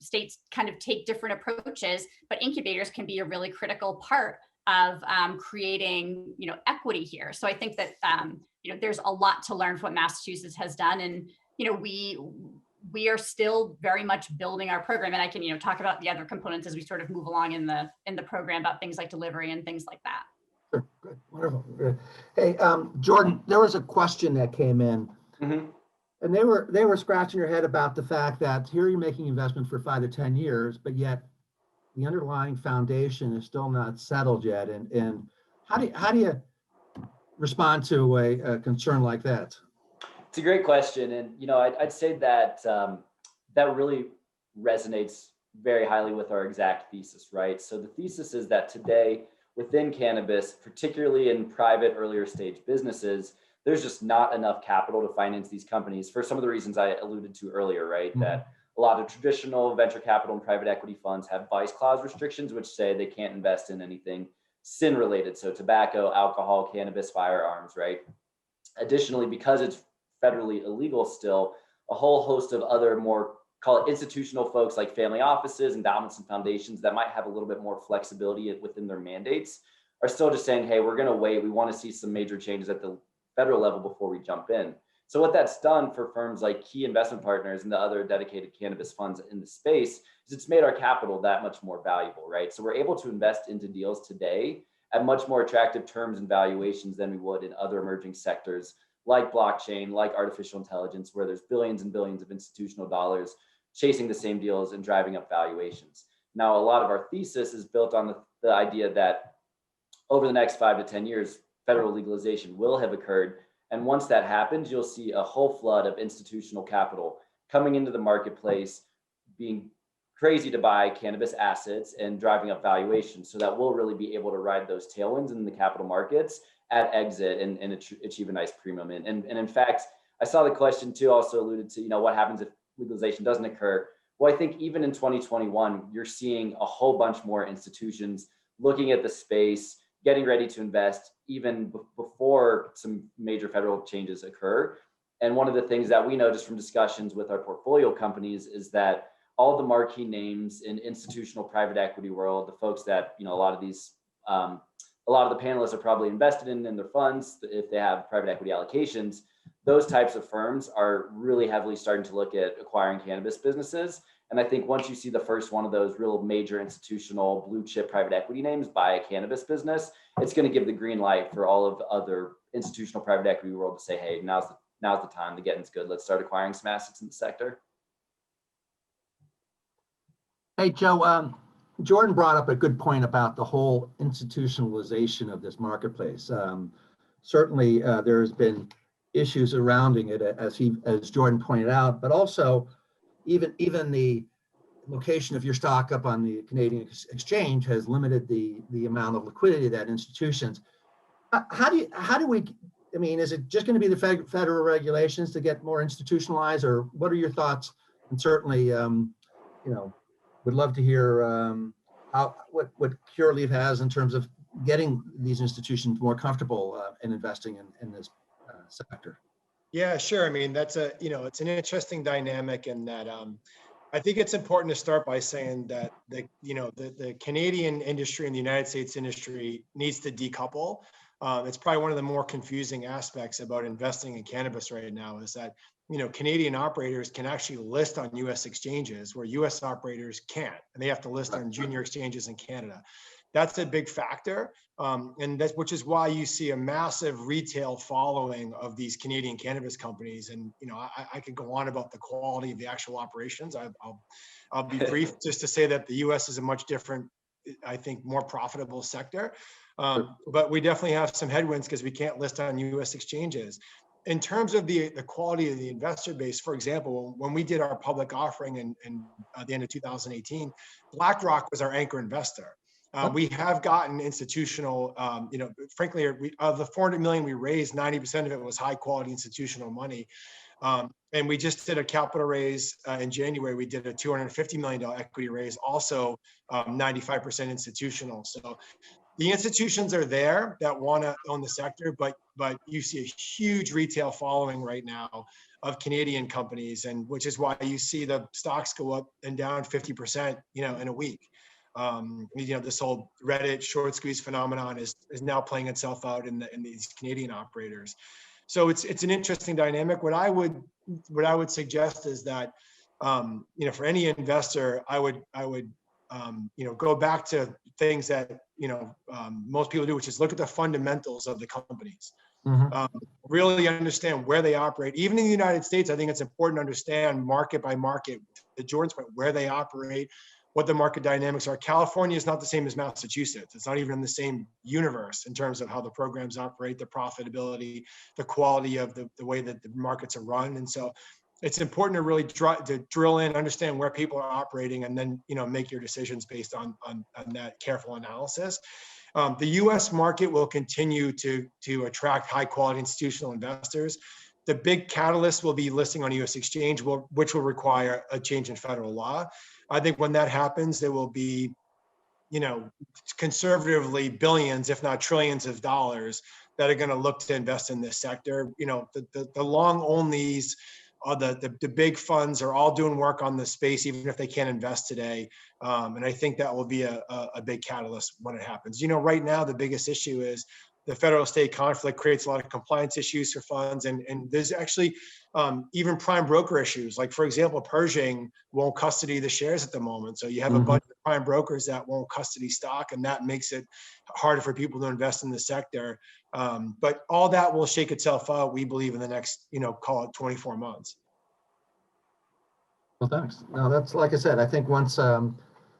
Speaker 2: states kind of take different approaches, but incubators can be a really critical part of creating, equity here. So I think that, there's a lot to learn from what Massachusetts has done. And, we are still very much building our program. And I can, talk about the other components as we sort of move along in the program about things like delivery and things like that.
Speaker 1: Sure, good, wonderful. Good. Hey, Jordan, there was a question that came in,
Speaker 4: Mm-hmm.
Speaker 1: and they were scratching their head about the fact that here you're making investments for 5 to 10 years, but yet the underlying foundation is still not settled yet. And how do you respond to a concern like that?
Speaker 4: It's a great question, and I'd say that that really resonates very highly with our exact thesis, right? So the thesis is that today, within cannabis, particularly in private earlier stage businesses, there's just not enough capital to finance these companies for some of the reasons I alluded to earlier, right? Mm-hmm. That a lot of traditional venture capital and private equity funds have vice clause restrictions, which say they can't invest in anything sin related. So tobacco, alcohol, cannabis, firearms, right? Additionally, because it's federally illegal still, a whole host of other more, call it institutional folks like family offices, endowments, and foundations that might have a little bit more flexibility within their mandates are still just saying, hey, we're going to wait. We want to see some major changes at the federal level before we jump in. So what that's done for firms like Key Investment Partners and the other dedicated cannabis funds in the space is it's made our capital that much more valuable, right? So we're able to invest into deals today at much more attractive terms and valuations than we would in other emerging sectors like blockchain, like artificial intelligence, where there's billions and billions of institutional dollars chasing the same deals and driving up valuations. Now, a lot of our thesis is built on the idea that over the next 5 to 10 years, federal legalization will have occurred. And once that happens, you'll see a whole flood of institutional capital coming into the marketplace, being crazy to buy cannabis assets and driving up valuations. So that we'll really be able to ride those tailwinds in the capital markets at exit and achieve a nice premium. And in fact, I saw the question too also alluded to, what happens if legalization doesn't occur? Well, I think even in 2021, you're seeing a whole bunch more institutions looking at the space, getting ready to invest even before some major federal changes occur. And one of the things that we know just from discussions with our portfolio companies is that all the marquee names in institutional private equity world, the folks that, a lot of the panelists are probably invested in their funds, if they have private equity allocations, those types of firms are really heavily starting to look at acquiring cannabis businesses. And I think once you see the first one of those real major institutional blue chip private equity names buy a cannabis business, it's going to give the green light for all of the other institutional private equity world to say, hey, now's the time, the getting's good. Let's start acquiring some assets in the sector.
Speaker 1: Hey, Joe, Jordan brought up a good point about the whole institutionalization of this marketplace. Certainly, there has been issues surrounding it, as Jordan pointed out, but also even the location of your stock up on the Canadian exchange has limited the amount of liquidity that institutions. How do we? I mean, is it just going to be the federal regulations to get more institutionalized, or what are your thoughts? And certainly, would love to hear what Curaleaf has in terms of getting these institutions more comfortable in investing in this sector.
Speaker 3: Yeah, sure. I mean, that's it's an interesting dynamic in that I think it's important to start by saying that the Canadian industry and the United States industry needs to decouple. It's probably one of the more confusing aspects about investing in cannabis right now is that, Canadian operators can actually list on US exchanges where US operators can't, and they have to list on junior exchanges in Canada. That's a big factor. And that's, which is why you see a massive retail following of these Canadian cannabis companies. And, I could go on about the quality of the actual operations. I'll be brief just to say that the US is a much different, I think, more profitable sector. But we definitely have some headwinds because we can't list on US exchanges. In terms of the quality of the investor base, for example, when we did our public offering in the end of 2018, BlackRock was our anchor investor. We have gotten institutional, frankly, of the 400 million we raised, 90% of it was high quality institutional money. And we just did a capital raise in January. We did a $250 million equity raise, also 95% institutional. So the institutions are there that want to own the sector, but you see a huge retail following right now of Canadian companies, and which is why you see the stocks go up and down 50%, in a week. This whole Reddit short squeeze phenomenon is now playing itself out in these Canadian operators. So it's an interesting dynamic. What I would suggest is that, for any investor, I would go back to things that, most people do, which is look at the fundamentals of the companies. Really understand where they operate. Even in the United States, I think it's important to understand market by market, to Jordan's point, where they operate, what the market dynamics are. California is not the same as Massachusetts. It's not even in the same universe in terms of how the programs operate, the profitability, the quality of the way that the markets are run. And so it's important to really drill in, understand where people are operating, and then, make your decisions based on that careful analysis. The US market will continue to attract high quality institutional investors. The big catalyst will be listing on a US exchange, which will require a change in federal law. I think when that happens, there will be, conservatively billions, if not trillions of dollars that are going to look to invest in this sector. The long onlys, the big funds are all doing work on the space, even if they can't invest today. And I think that will be a big catalyst when it happens. Right now, the biggest issue is the federal state conflict creates a lot of compliance issues for funds. And there's actually even prime broker issues. Like, for example, Pershing won't custody the shares at the moment. So you have a bunch of prime brokers that won't custody stock, and that makes it harder for people to invest in the sector. But all that will shake itself out, we believe, in the next, call it 24 months.
Speaker 1: Well, thanks. No, that's, like I said, I think once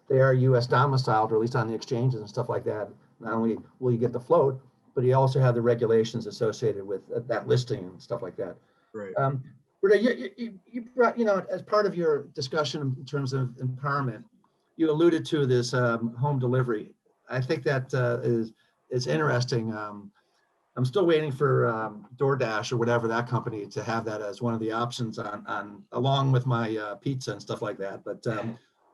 Speaker 1: they are US domiciled, or at least on the exchanges and stuff like that, not only will you get the float, but you also have the regulations associated with that listing and stuff like that.
Speaker 3: Right.
Speaker 1: Britta, you brought, as part of your discussion in terms of empowerment, you alluded to this home delivery. I think that is interesting. I'm still waiting for DoorDash or whatever that company to have that as one of the options on along with my pizza and stuff like that. But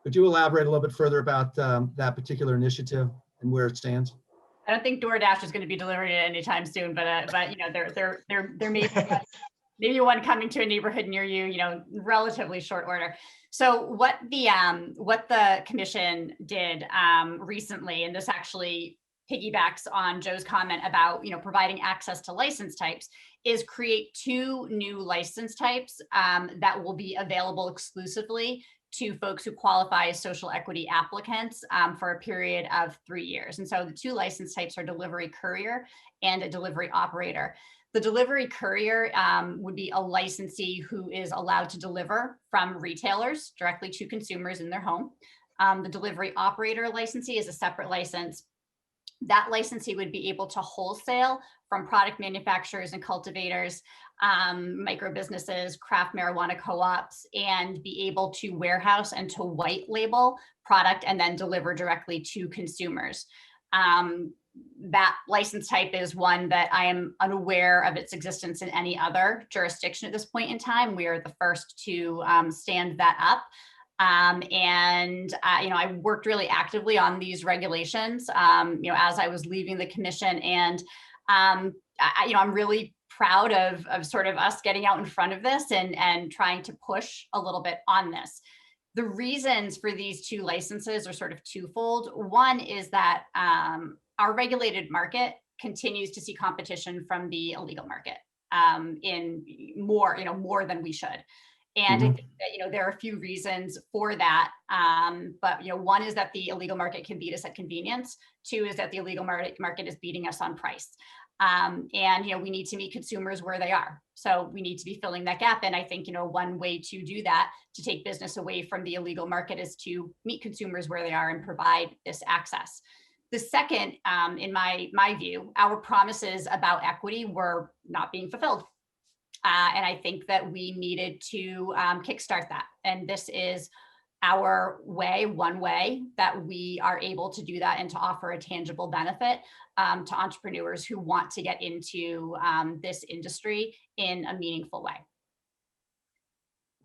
Speaker 1: could you elaborate a little bit further about that particular initiative and where it stands?
Speaker 2: I don't think DoorDash is going to be delivering it anytime soon, but there may be maybe one coming to a neighborhood near you, relatively short order. So what the commission did recently, and this actually piggybacks on Joe's comment about providing access to license types, is create 2 new license types that will be available exclusively to folks who qualify as social equity applicants for a period of 3 years. And so the 2 license types are delivery courier and a delivery operator. The delivery courier would be a licensee who is allowed to deliver from retailers directly to consumers in their home. The delivery operator licensee is a separate license. That licensee would be able to wholesale from product manufacturers and cultivators, micro businesses, craft marijuana co-ops, and be able to warehouse and to white label product and then deliver directly to consumers. That license type is one that I am unaware of its existence in any other jurisdiction at this point in time. We are the first to stand that up. I worked really actively on these regulations, as I was leaving the commission. And, I'm really proud of sort of us getting out in front of this and trying to push a little bit on this. The reasons for these two licenses are sort of twofold. One is that our regulated market continues to see competition from the illegal market in more than we should. And I think that, there are a few reasons for that. But one is that the illegal market can beat us at convenience. Two is that the illegal market is beating us on price. We need to meet consumers where they are. So we need to be filling that gap. And I think, one way to do that, to take business away from the illegal market, is to meet consumers where they are and provide this access. The second, in my view, our promises about equity were not being fulfilled. And I think that we needed to kickstart that. And this is our way, one way that we are able to do that and to offer a tangible benefit to entrepreneurs who want to get into this industry in a meaningful way.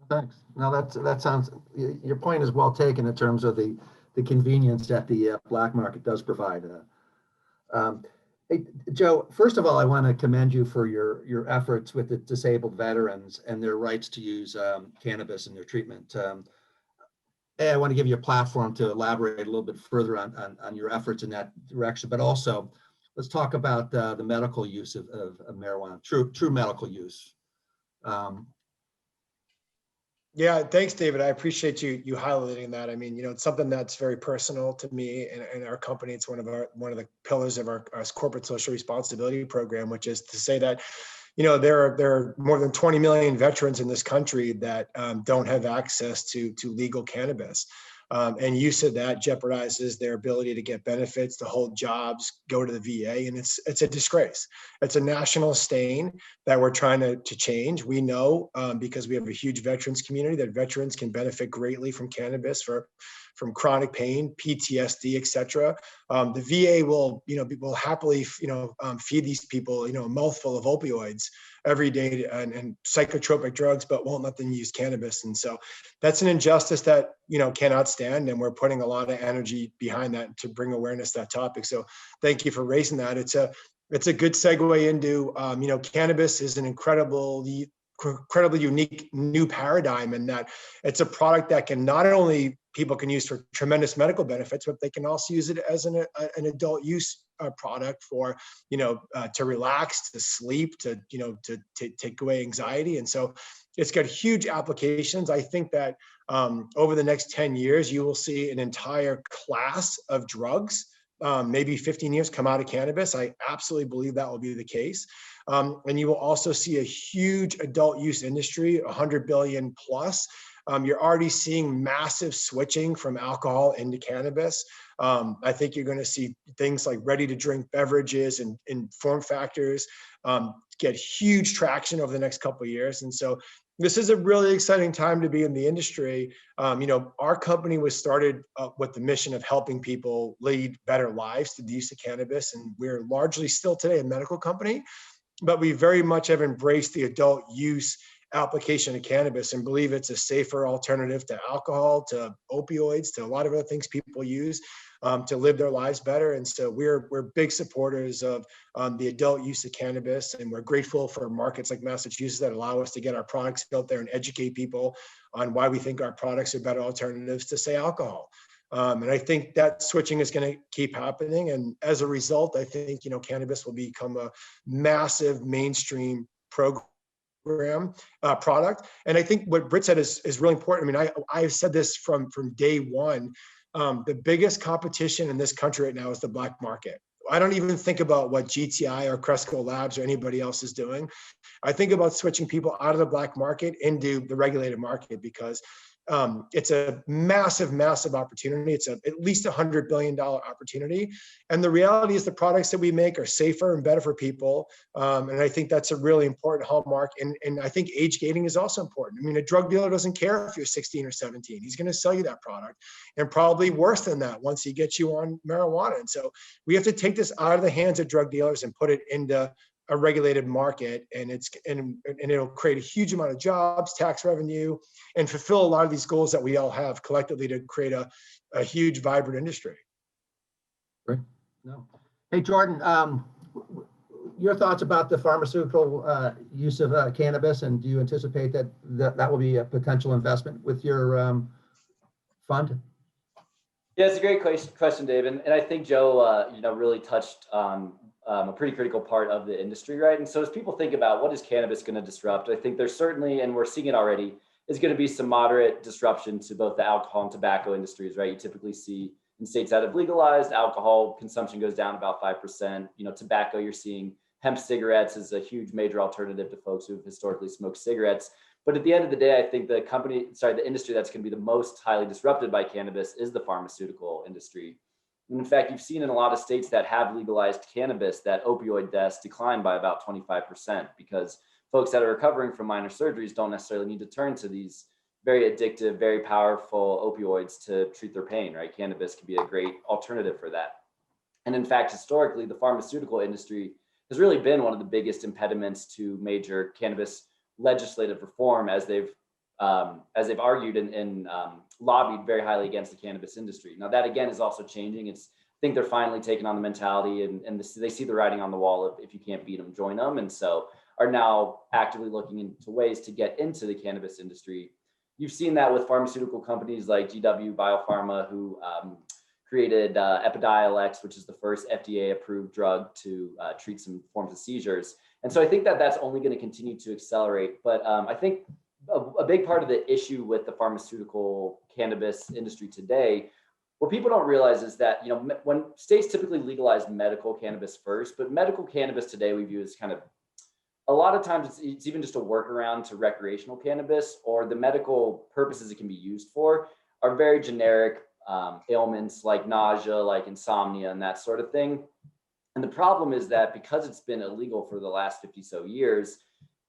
Speaker 1: Thanks. No, that sounds, your point is well taken in terms of the convenience that the black market does provide. Hey, Joe, first of all, I want to commend you for your efforts with the disabled veterans and their rights to use cannabis in their treatment. I want to give you a platform to elaborate a little bit further on your efforts in that direction, but also let's talk about the medical use of marijuana, true medical use.
Speaker 3: Yeah, thanks, David. I appreciate you highlighting that. I mean, it's something that's very personal to me and our company. It's one of the pillars of our corporate social responsibility program, which is to say that, there are more than 20 million veterans in this country that don't have access to legal cannabis. And use of that jeopardizes their ability to get benefits, to hold jobs, go to the VA, and it's a disgrace. It's a national stain that we're trying to change. We know because we have a huge veterans community that veterans can benefit greatly from cannabis from chronic pain, PTSD, etc. The VA will happily feed these people a mouthful of opioids every day and psychotropic drugs, but won't let them use cannabis. And so that's an injustice that cannot stand, and we're putting a lot of energy behind that to bring awareness to that topic. So thank you for raising that. It's a good segue into cannabis is an incredibly unique new paradigm, in that it's a product that can not only people can use for tremendous medical benefits, but they can also use it as an adult use product for, to relax, to sleep, to take away anxiety. And so it's got huge applications. I think that over the next 10 years, you will see an entire class of drugs, maybe 15 years, come out of cannabis. I absolutely believe that will be the case. And you will also see a huge adult use industry, 100 billion plus. You're already seeing massive switching from alcohol into cannabis. I think you're going to see things like ready to drink beverages and form factors get huge traction over the next couple of years. And so this is a really exciting time to be in the industry. Our company was started with the mission of helping people lead better lives through the use of cannabis. And we're largely still today a medical company, but we very much have embraced the adult use application of cannabis and believe it's a safer alternative to alcohol, to opioids, to a lot of other things people use to live their lives better. And so we're big supporters of the adult use of cannabis, and we're grateful for markets like Massachusetts that allow us to get our products out there and educate people on why we think our products are better alternatives to, say, alcohol. And I think that switching is going to keep happening. And as a result, I think, cannabis will become a massive mainstream product. And I think what Britt said is really important. I mean, I've said this from day one. The biggest competition in this country right now is the black market. I don't even think about what GTI or Cresco Labs or anybody else is doing. I think about switching people out of the black market into the regulated market, because it's a massive, massive opportunity. It's at least $100 billion opportunity. And the reality is the products that we make are safer and better for people. And I think that's a really important hallmark. And I think age gating is also important. I mean, a drug dealer doesn't care if you're 16 or 17. He's going to sell you that product, and probably worse than that once he gets you on marijuana. And so we have to take this out of the hands of drug dealers and put it into a regulated market, and it'll create a huge amount of jobs, tax revenue, and fulfill a lot of these goals that we all have collectively to create a huge, vibrant industry.
Speaker 1: Great. No. Hey, Jordan, your thoughts about the pharmaceutical use of cannabis, and do you anticipate that will be a potential investment with your fund?
Speaker 4: Yeah, it's a great question, Dave. And I think Joe, really touched on a pretty critical part of the industry, right? And so as people think about what is cannabis going to disrupt, I think there's certainly, and we're seeing it already, is going to be some moderate disruption to both the alcohol and tobacco industries, right? You typically see in states that have legalized, alcohol consumption goes down about 5%. Tobacco, you're seeing hemp cigarettes is a huge major alternative to folks who've historically smoked cigarettes. But at the end of the day, I think the industry that's going to be the most highly disrupted by cannabis is the pharmaceutical industry. And in fact, you've seen in a lot of states that have legalized cannabis that opioid deaths decline by about 25%, because folks that are recovering from minor surgeries don't necessarily need to turn to these very addictive, very powerful opioids to treat their pain, right? Cannabis can be a great alternative for that. And in fact, historically, the pharmaceutical industry has really been one of the biggest impediments to major cannabis legislative reform, as they've argued and lobbied very highly against the cannabis industry. Now that again is also changing. I think they're finally taking on the mentality and they see the writing on the wall of if you can't beat them, join them, and so are now actively looking into ways to get into the cannabis industry. You've seen that with pharmaceutical companies like GW Biopharma, who created Epidiolex, which is the first FDA-approved drug to treat some forms of seizures. And so I think that that's only going to continue to accelerate. But I think a big part of the issue with the pharmaceutical cannabis industry today, what people don't realize is that, when states typically legalize medical cannabis first, but medical cannabis today we view as kind of, a lot of times it's even just a workaround to recreational cannabis, or the medical purposes it can be used for are very generic ailments like nausea, like insomnia, and that sort of thing. And the problem is that because it's been illegal for the last 50 so years,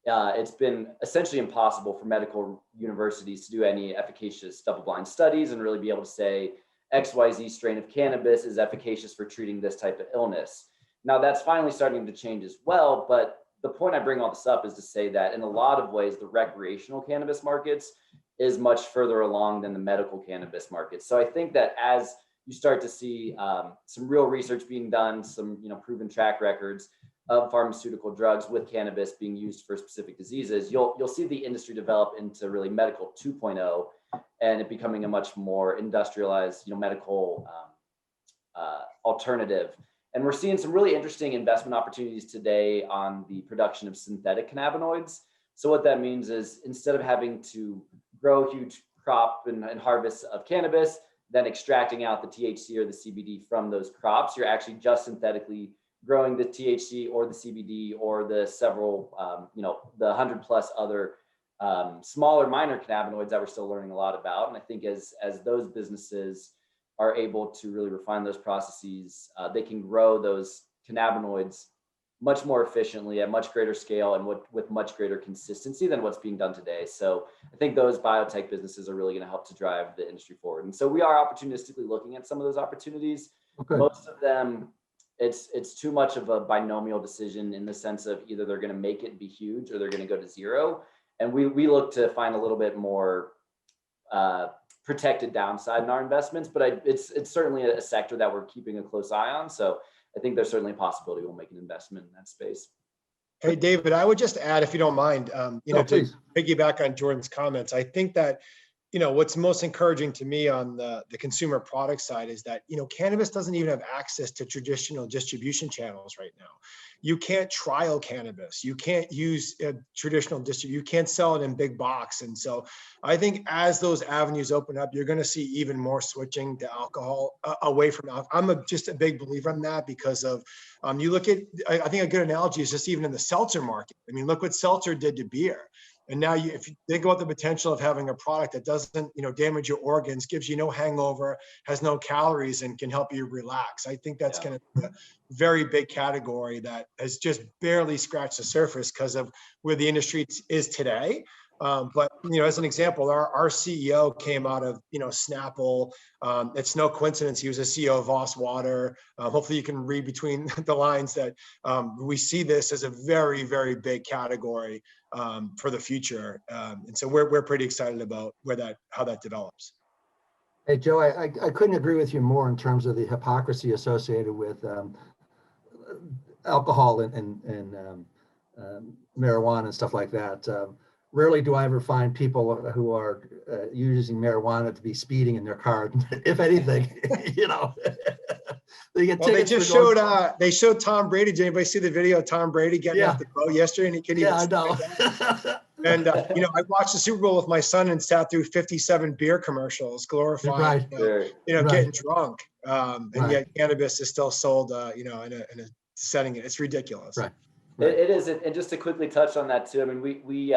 Speaker 4: it's been essentially impossible for medical universities to do any efficacious double-blind studies and really be able to say XYZ strain of cannabis is efficacious for treating this type of illness. Now that's finally starting to change as well, but the point I bring all this up is to say that in a lot of ways, the recreational cannabis markets is much further along than the medical cannabis market. So I think that as you start to see some real research being done, some proven track records of pharmaceutical drugs with cannabis being used for specific diseases, you'll see the industry develop into really medical 2.0, and it becoming a much more industrialized medical alternative. And we're seeing some really interesting investment opportunities today on the production of synthetic cannabinoids. So what that means is instead of having to grow huge crop and harvests of cannabis, then extracting out the THC or the CBD from those crops, you're actually just synthetically growing the THC or the CBD or the several, the 100+ other smaller minor cannabinoids that we're still learning a lot about. And I think as those businesses are able to really refine those processes, they can grow those cannabinoids much more efficiently at much greater scale and with much greater consistency than what's being done today. So I think those biotech businesses are really going to help to drive the industry forward. And so we are opportunistically looking at some of those opportunities. Okay. Most of them, it's too much of a binomial decision in the sense of either they're going to make it be huge or they're going to go to zero. And we look to find a little bit more protected downside in our investments, but it's certainly a sector that we're keeping a close eye on. So I think there's certainly a possibility we'll make an investment in that space.
Speaker 3: Hey, David, I would just add, if you don't mind, to piggyback on Jordan's comments, I think that, what's most encouraging to me on the consumer product side is that, cannabis doesn't even have access to traditional distribution channels right now. You can't trial cannabis. You can't use traditional distribution. You can't sell it in big box. And so I think as those avenues open up, you're going to see even more switching to alcohol, away from alcohol. I'm just a big believer in that because of, you look at, I think a good analogy is just even in the seltzer market. I mean, look what seltzer did to beer. And now if you think about the potential of having a product that doesn't, damage your organs, gives you no hangover, has no calories, and can help you relax, I think that's going to be a very big category that has just barely scratched the surface because of where the industry is today. But as an example, our CEO came out of, Snapple. It's no coincidence he was a CEO of Voss Water. Hopefully you can read between the lines that we see this as a very, very big category for the future. And so we're pretty excited about how that develops.
Speaker 1: Hey, Joe, I couldn't agree with you more in terms of the hypocrisy associated with alcohol and marijuana and stuff like that. Rarely do I ever find people who are using marijuana to be speeding in their car. If anything, they get tickets.
Speaker 3: They showed Tom Brady. Did anybody see the video of Tom Brady getting off the boat yesterday? And he couldn't even.
Speaker 1: I know.
Speaker 3: And I watched the Super Bowl with my son and sat through 57 beer commercials glorifying, getting drunk. And yet cannabis is still sold, in a setting. It's ridiculous.
Speaker 1: Right.
Speaker 4: It is. And just to quickly touch on that too, I mean, we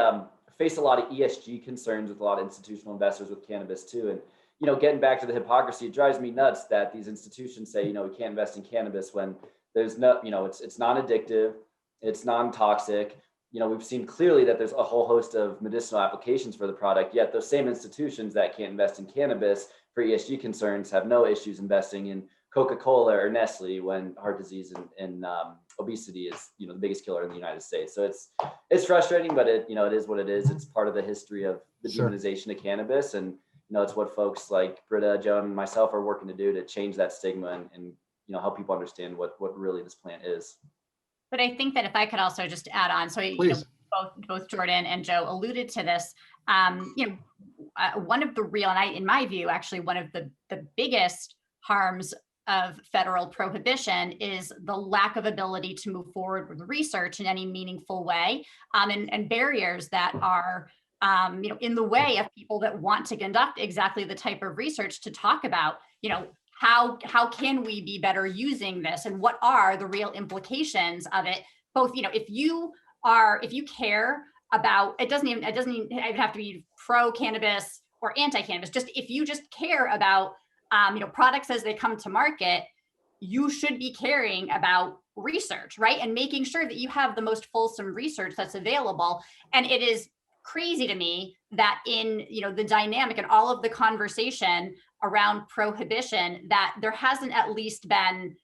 Speaker 4: face a lot of ESG concerns with a lot of institutional investors with cannabis too. And, getting back to the hypocrisy, it drives me nuts that these institutions say, we can't invest in cannabis when there's no, it's non-addictive, it's non-toxic. We've seen clearly that there's a whole host of medicinal applications for the product, yet those same institutions that can't invest in cannabis for ESG concerns have no issues investing in Coca-Cola or Nestle when heart disease and obesity is, the biggest killer in the United States. So it's frustrating, but it is what it is. It's part of the history of the demonization of cannabis. And, it's what folks like Britta, Joe, and myself are working to do to change that stigma and help people understand what really this plant is.
Speaker 2: But I think that if I could also just add on, so both Jordan and Joe alluded to this, one of the real, and in my view, actually one of the biggest harms of federal prohibition is the lack of ability to move forward with research in any meaningful way, and barriers that are in the way of people that want to conduct exactly the type of research to talk about, how can we be better using this and what are the real implications of it? Both, if you care about, it doesn't even have to be pro cannabis or anti-cannabis, just if you just care about products as they come to market, you should be caring about research, right? And making sure that you have the most fulsome research that's available. And it is crazy to me that in the dynamic and all of the conversation around prohibition, that there hasn't at least been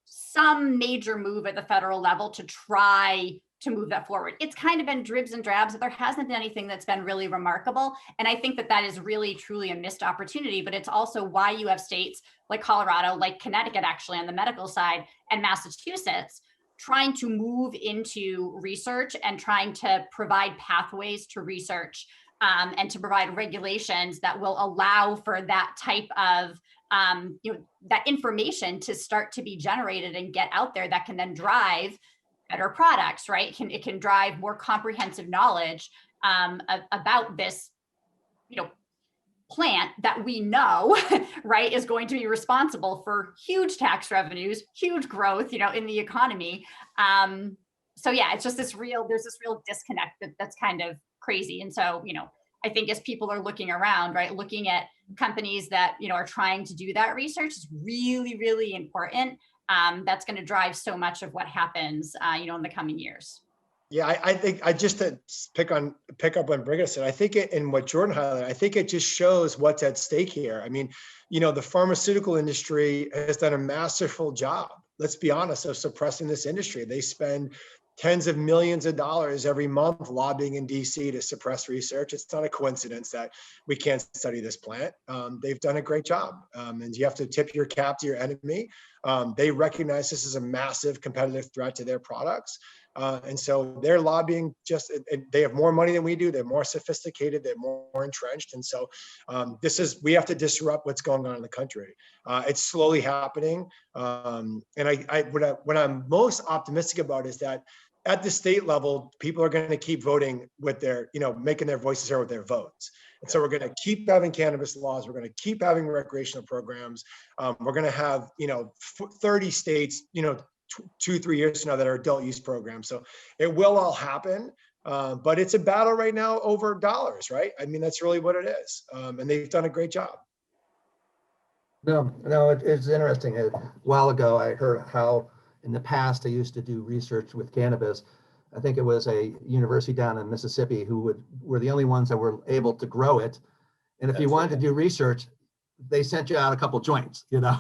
Speaker 2: some major move at the federal level to try to move that forward. It's kind of been dribs and drabs, but there hasn't been anything that's been really remarkable. And I think that is really truly a missed opportunity, but it's also why you have states like Colorado, like Connecticut, actually on the medical side, and Massachusetts trying to move into research and trying to provide pathways to research and to provide regulations that will allow for that type of that information to start to be generated and get out there that can then drive better products, right? It can drive more comprehensive knowledge about this, plant that we know, right, is going to be responsible for huge tax revenues, huge growth, in the economy. So yeah, it's just there's this real disconnect that's kind of crazy. And so, I think as people are looking around, right, looking at companies that, are trying to do that research is really, really important. That's going to drive so much of what happens, in the coming years.
Speaker 3: Yeah, I think just to pick up on Britta said, I think in what Jordan highlighted, I think it just shows what's at stake here. I mean, the pharmaceutical industry has done a masterful job, let's be honest, of suppressing this industry. They spend tens of millions of dollars every month lobbying in DC to suppress research. It's not a coincidence that we can't study this plant. They've done a great job. And you have to tip your cap to your enemy. They recognize this is a massive competitive threat to their products. And so they're lobbying they have more money than we do. They're more sophisticated, they're more entrenched. And so we have to disrupt what's going on in the country. It's slowly happening. And what I'm most optimistic about is that at the state level, people are going to keep voting with their, making their voices heard with their votes. And so we're going to keep having cannabis laws. We're going to keep having recreational programs. We're going to have, 30 states, 2-3 years from now that are adult use programs. So it will all happen. But it's a battle right now over dollars, right? I mean, that's really what it is. And they've done a great job.
Speaker 1: No, it's interesting. A while ago, I heard how in the past I used to do research with cannabis. I think it was a university down in Mississippi who were the only ones that were able to grow it. And if you
Speaker 4: That's
Speaker 1: wanted
Speaker 4: right.
Speaker 1: to do research, they sent you out a couple joints, you know.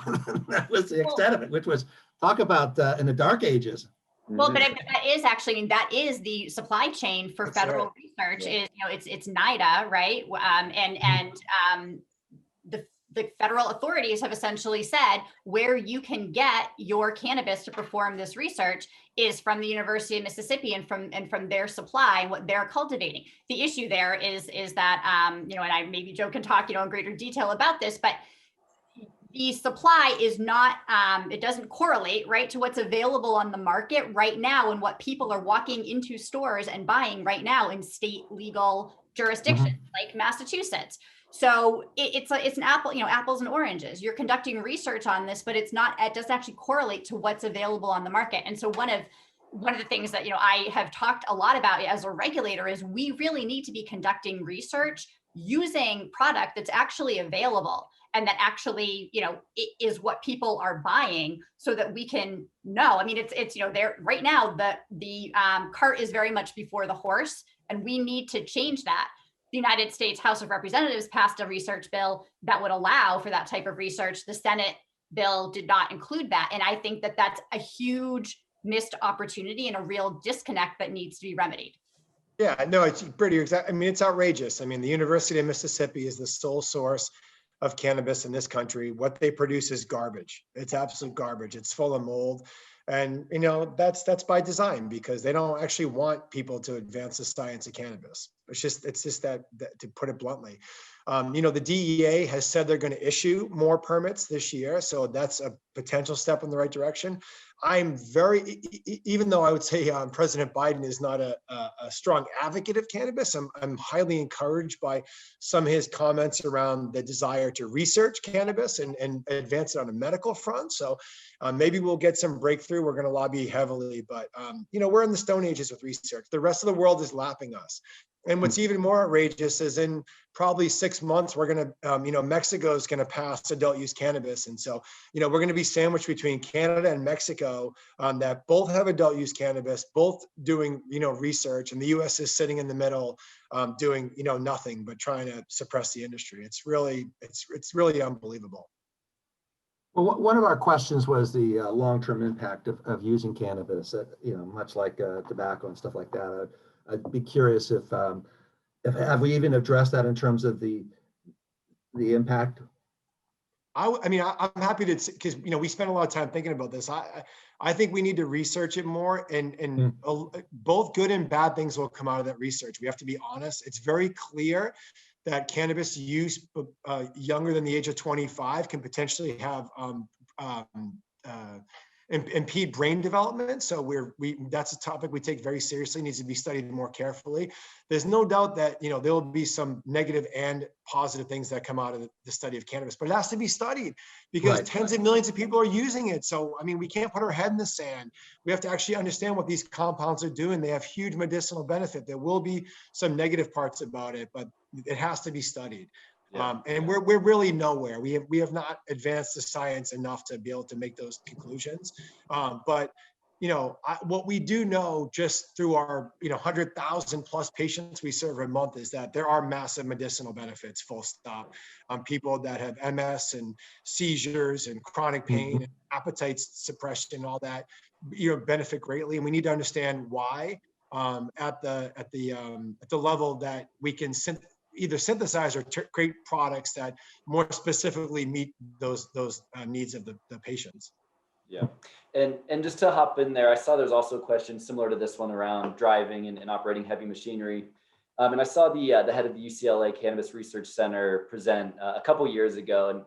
Speaker 1: That was the extent of it, which was, talk about in the dark ages.
Speaker 2: Well, but
Speaker 4: Mhm.
Speaker 2: that is actually, I mean, that is the supply chain for
Speaker 3: That's
Speaker 2: federal
Speaker 3: right.
Speaker 2: research
Speaker 4: Yeah.
Speaker 2: is, you know, it's NIDA, right? The federal authorities have essentially said where you can get your cannabis to perform this research is from the University of Mississippi and from their supply and what they're cultivating. The issue there is that you know, and I maybe Joe can talk, you know, in greater detail about this, but the supply is not, it doesn't correlate, right, to what's available on the market right now and what people are walking into stores and buying right now in state legal jurisdictions like Massachusetts. So it's an apple, you know, apples and oranges. You're conducting research on this, but it doesn't actually correlate to what's available on the market. And so one of the things that, you know, I have talked a lot about as a regulator is we really need to be conducting research using product that's actually available and that actually, you know, is what people are buying so that we can know. I mean, it's you know, there right now, the cart is very much before the horse, and we need to change that. The United States House of Representatives passed a research bill that would allow for that type of research. The Senate bill did not include that. And I think that that's a huge missed opportunity and a real disconnect that needs to be remedied.
Speaker 3: Yeah, no, it's pretty exact. I mean, it's outrageous. I mean, the University of Mississippi is the sole source of cannabis in this country. What they produce is garbage. It's absolute garbage. It's full of mold. And, you know, that's by design because they don't actually want people to advance the science of cannabis. It's just that to put it bluntly. You know, the DEA has said they're going to issue more permits this year. So that's a potential step in the right direction. I'm very, even though I would say President Biden is not a strong advocate of cannabis, I'm highly encouraged by some of his comments around the desire to research cannabis and advance it on a medical front. So maybe we'll get some breakthrough. We're going to lobby heavily, but you know, we're in the Stone Ages with research. The rest of the world is lapping us. And what's even more outrageous is in probably 6 months, we're going to, you know, Mexico is going to pass adult use cannabis. And so, you know, we're going to be sandwiched between Canada and Mexico that both have adult use cannabis, both doing, you know, research. And the US is sitting in the middle doing, you know, nothing but trying to suppress the industry. It's really unbelievable.
Speaker 1: Well, one of our questions was the long-term impact of using cannabis, you know, much like tobacco and stuff like that. I'd be curious if have we even addressed that in terms of the impact?
Speaker 3: I mean, I'm happy to, because, you know, we spent a lot of time thinking about this. I think we need to research it more, and both good and bad things will come out of that research. We have to be honest. It's very clear that cannabis use younger than the age of 25 can potentially have impede brain development. So that's a topic we take very seriously, needs to be studied more carefully. There's no doubt that, you know, there will be some negative and positive things that come out of the study of cannabis, but it has to be studied because tens of millions of people are using it. So, I mean, we can't put our head in the sand. We have to actually understand what these compounds are doing. They have huge medicinal benefit. There will be some negative parts about it, but it has to be studied. And we're really nowhere. We have not advanced the science enough to be able to make those conclusions. But you know, what we do know just through our 100,000 plus patients we serve a month is that there are massive medicinal benefits. Full stop. People that have MS and seizures and chronic pain, and appetite suppression, all that, benefit greatly. And we need to understand why at the level that we can either synthesize or create products that more specifically meet those needs of the patients.
Speaker 4: Yeah, and just to hop in there, I saw there's also a question similar to this one around driving and operating heavy machinery. And I saw the head of the UCLA Cannabis Research Center present a couple years ago, and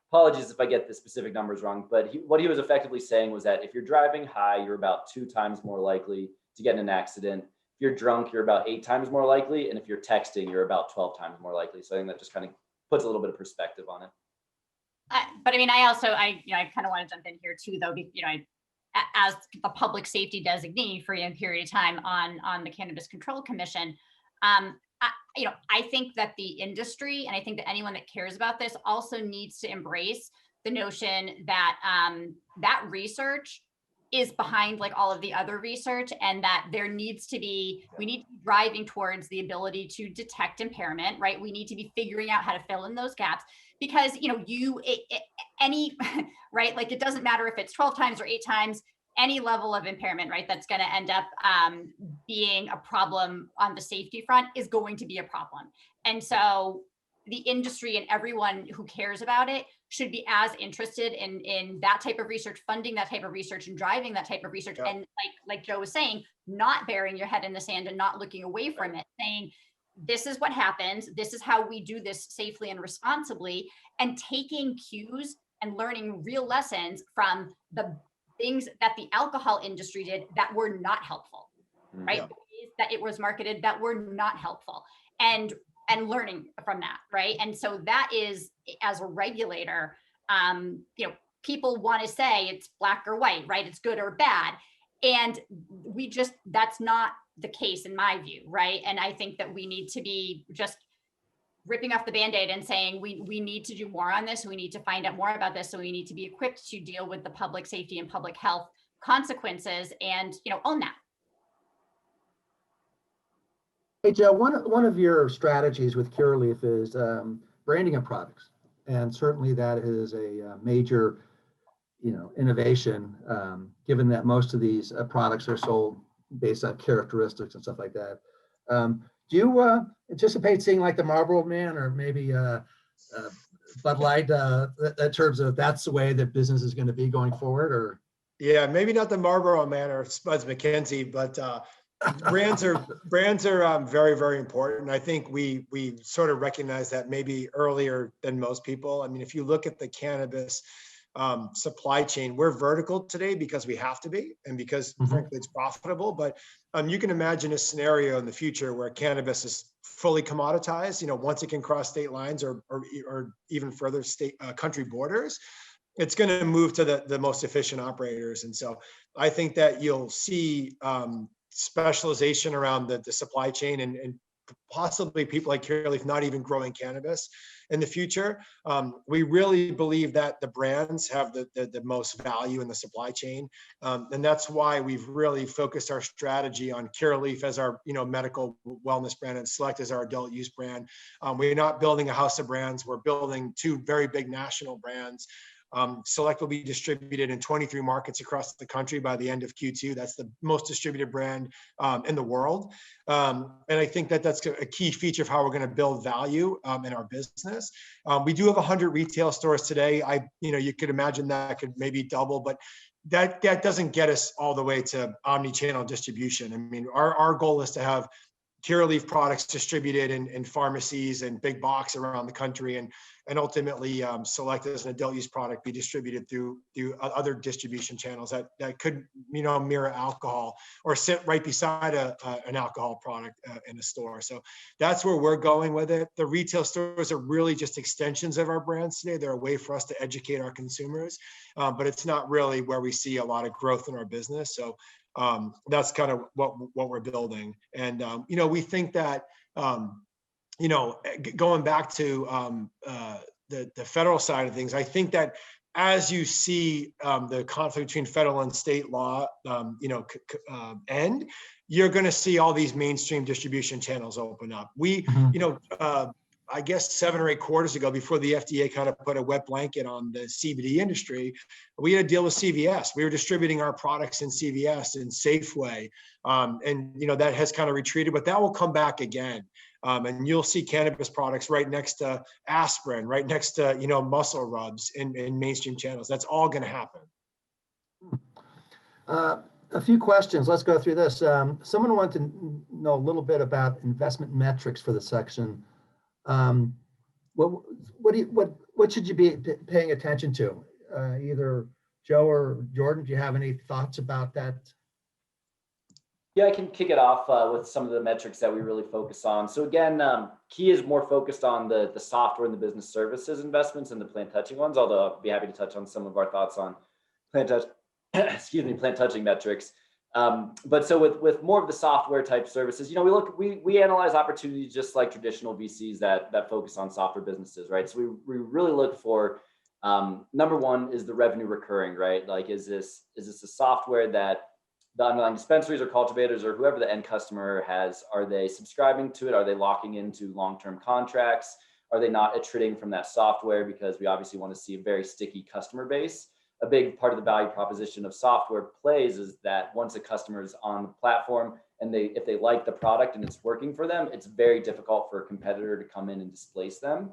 Speaker 4: apologies if I get the specific numbers wrong, but what he was effectively saying was that if you're driving high, you're about 2 times more likely to get in an accident. If you're drunk, you're about 8 times more likely. And if you're texting, you're about 12 times more likely. So I think that just kind of puts a little bit of perspective on it.
Speaker 2: But I mean, I kind of want to jump in here too, though, as the public safety designee for a period of time on the Cannabis Control Commission, I think that the industry, and I think that anyone that cares about this also needs to embrace the notion that that research is behind like all of the other research, and that there needs to be, we need to be driving towards the ability to detect impairment, right? We need to be figuring out how to fill in those gaps, because, you know, any, right? Like, it doesn't matter if it's 12 times or 8 times, any level of impairment, right? That's going to end up being a problem on the safety front is going to be a problem. And so the industry and everyone who cares about it should be as interested in that type of research, funding that type of research, and driving that type of research.
Speaker 3: Yeah.
Speaker 2: And like Joe was saying, not burying your head in the sand and not looking away from it, saying, this is what happens, this is how we do this safely and responsibly, and taking cues and learning real lessons from the things that the alcohol industry did that were not helpful, right?
Speaker 3: Yeah.
Speaker 2: The ways that it was marketed that were not helpful, and learning from that, right? And so that is, as a regulator, you know, people want to say it's black or white, right? It's good or bad. And we just, that's not the case in my view, right? And I think that we need to be just ripping off the Band-Aid and saying, we need to do more on this. We need to find out more about this. So we need to be equipped to deal with the public safety and public health consequences, and, you know, own that.
Speaker 1: Hey, Joe, one of your strategies with Curaleaf is branding of products. And certainly that is a major, you know, innovation, given that most of these products are sold based on characteristics and stuff like that. Do you anticipate seeing like the Marlboro Man, or maybe Bud Light, in terms of that's the way that business is going to be going forward? Or
Speaker 3: Yeah, maybe not the Marlboro Man or Spuds McKenzie, but brands are very, very important. I think we sort of recognize that maybe earlier than most people. I mean, if you look at the cannabis supply chain, we're vertical today because we have to be, and because frankly it's profitable. But you can imagine a scenario in the future where cannabis is fully commoditized. You know, once it can cross state lines or even further state country borders, it's going to move to the most efficient operators. And so I think that you'll see specialization around the supply chain, and possibly people like Curaleaf not even growing cannabis in the future. We really believe that the brands have the most value in the supply chain. And that's why we've really focused our strategy on Curaleaf as our, you know, medical wellness brand, and Select as our adult use brand. We're not building a house of brands. We're building 2 very big national brands. Select will be distributed in 23 markets across the country by the end of Q2. That's the most distributed brand in the world. And I think that that's a key feature of how we're going to build value in our business. We do have 100 retail stores today. You know, you could imagine that could maybe double, but that doesn't get us all the way to omni-channel distribution. I mean, our goal is to have Curaleaf products distributed in pharmacies and big box around the country, and ultimately Select as an adult use product be distributed through other distribution channels that could, you know, mirror alcohol or sit right beside an alcohol product in a store. So that's where we're going with it. The retail stores are really just extensions of our brands today. They're a way for us to educate our consumers, but it's not really where we see a lot of growth in our business. So that's kind of what we're building. And, you know, we think that, you know, going back to the federal side of things, I think that as you see the conflict between federal and state law, you know, end, you're going to see all these mainstream distribution channels open up. You know, I guess 7 or 8 quarters ago, before the FDA kind of put a wet blanket on the CBD industry, we had to deal with CVS. We were distributing our products in CVS and Safeway. And, you know, that has kind of retreated, but that will come back again. And you'll see cannabis products right next to aspirin, right next to, you know, muscle rubs in mainstream channels. That's all going to happen.
Speaker 1: A few questions. Let's go through this. Someone wanted to know a little bit about investment metrics for the section. What should you be paying attention to? Either Joe or Jordan, do you have any thoughts about that?
Speaker 4: Yeah, I can kick it off with some of the metrics that we really focus on. So again, Key is more focused on the software and the business services investments and the plant touching ones, although I'll be happy to touch on some of our thoughts on plant touching metrics. But so with more of the software type services, you know, we analyze opportunities just like traditional VCs that focus on software businesses, right? So we really look for Number one is the revenue recurring, right? Like, is this a software that the underlying dispensaries or cultivators or whoever the end customer has, are they subscribing to it? Are they locking into long-term contracts? Are they not attriting from that software? Because we obviously want to see a very sticky customer base. A big part of the value proposition of software plays is that once a customer is on the platform and if they like the product and it's working for them, it's very difficult for a competitor to come in and displace them.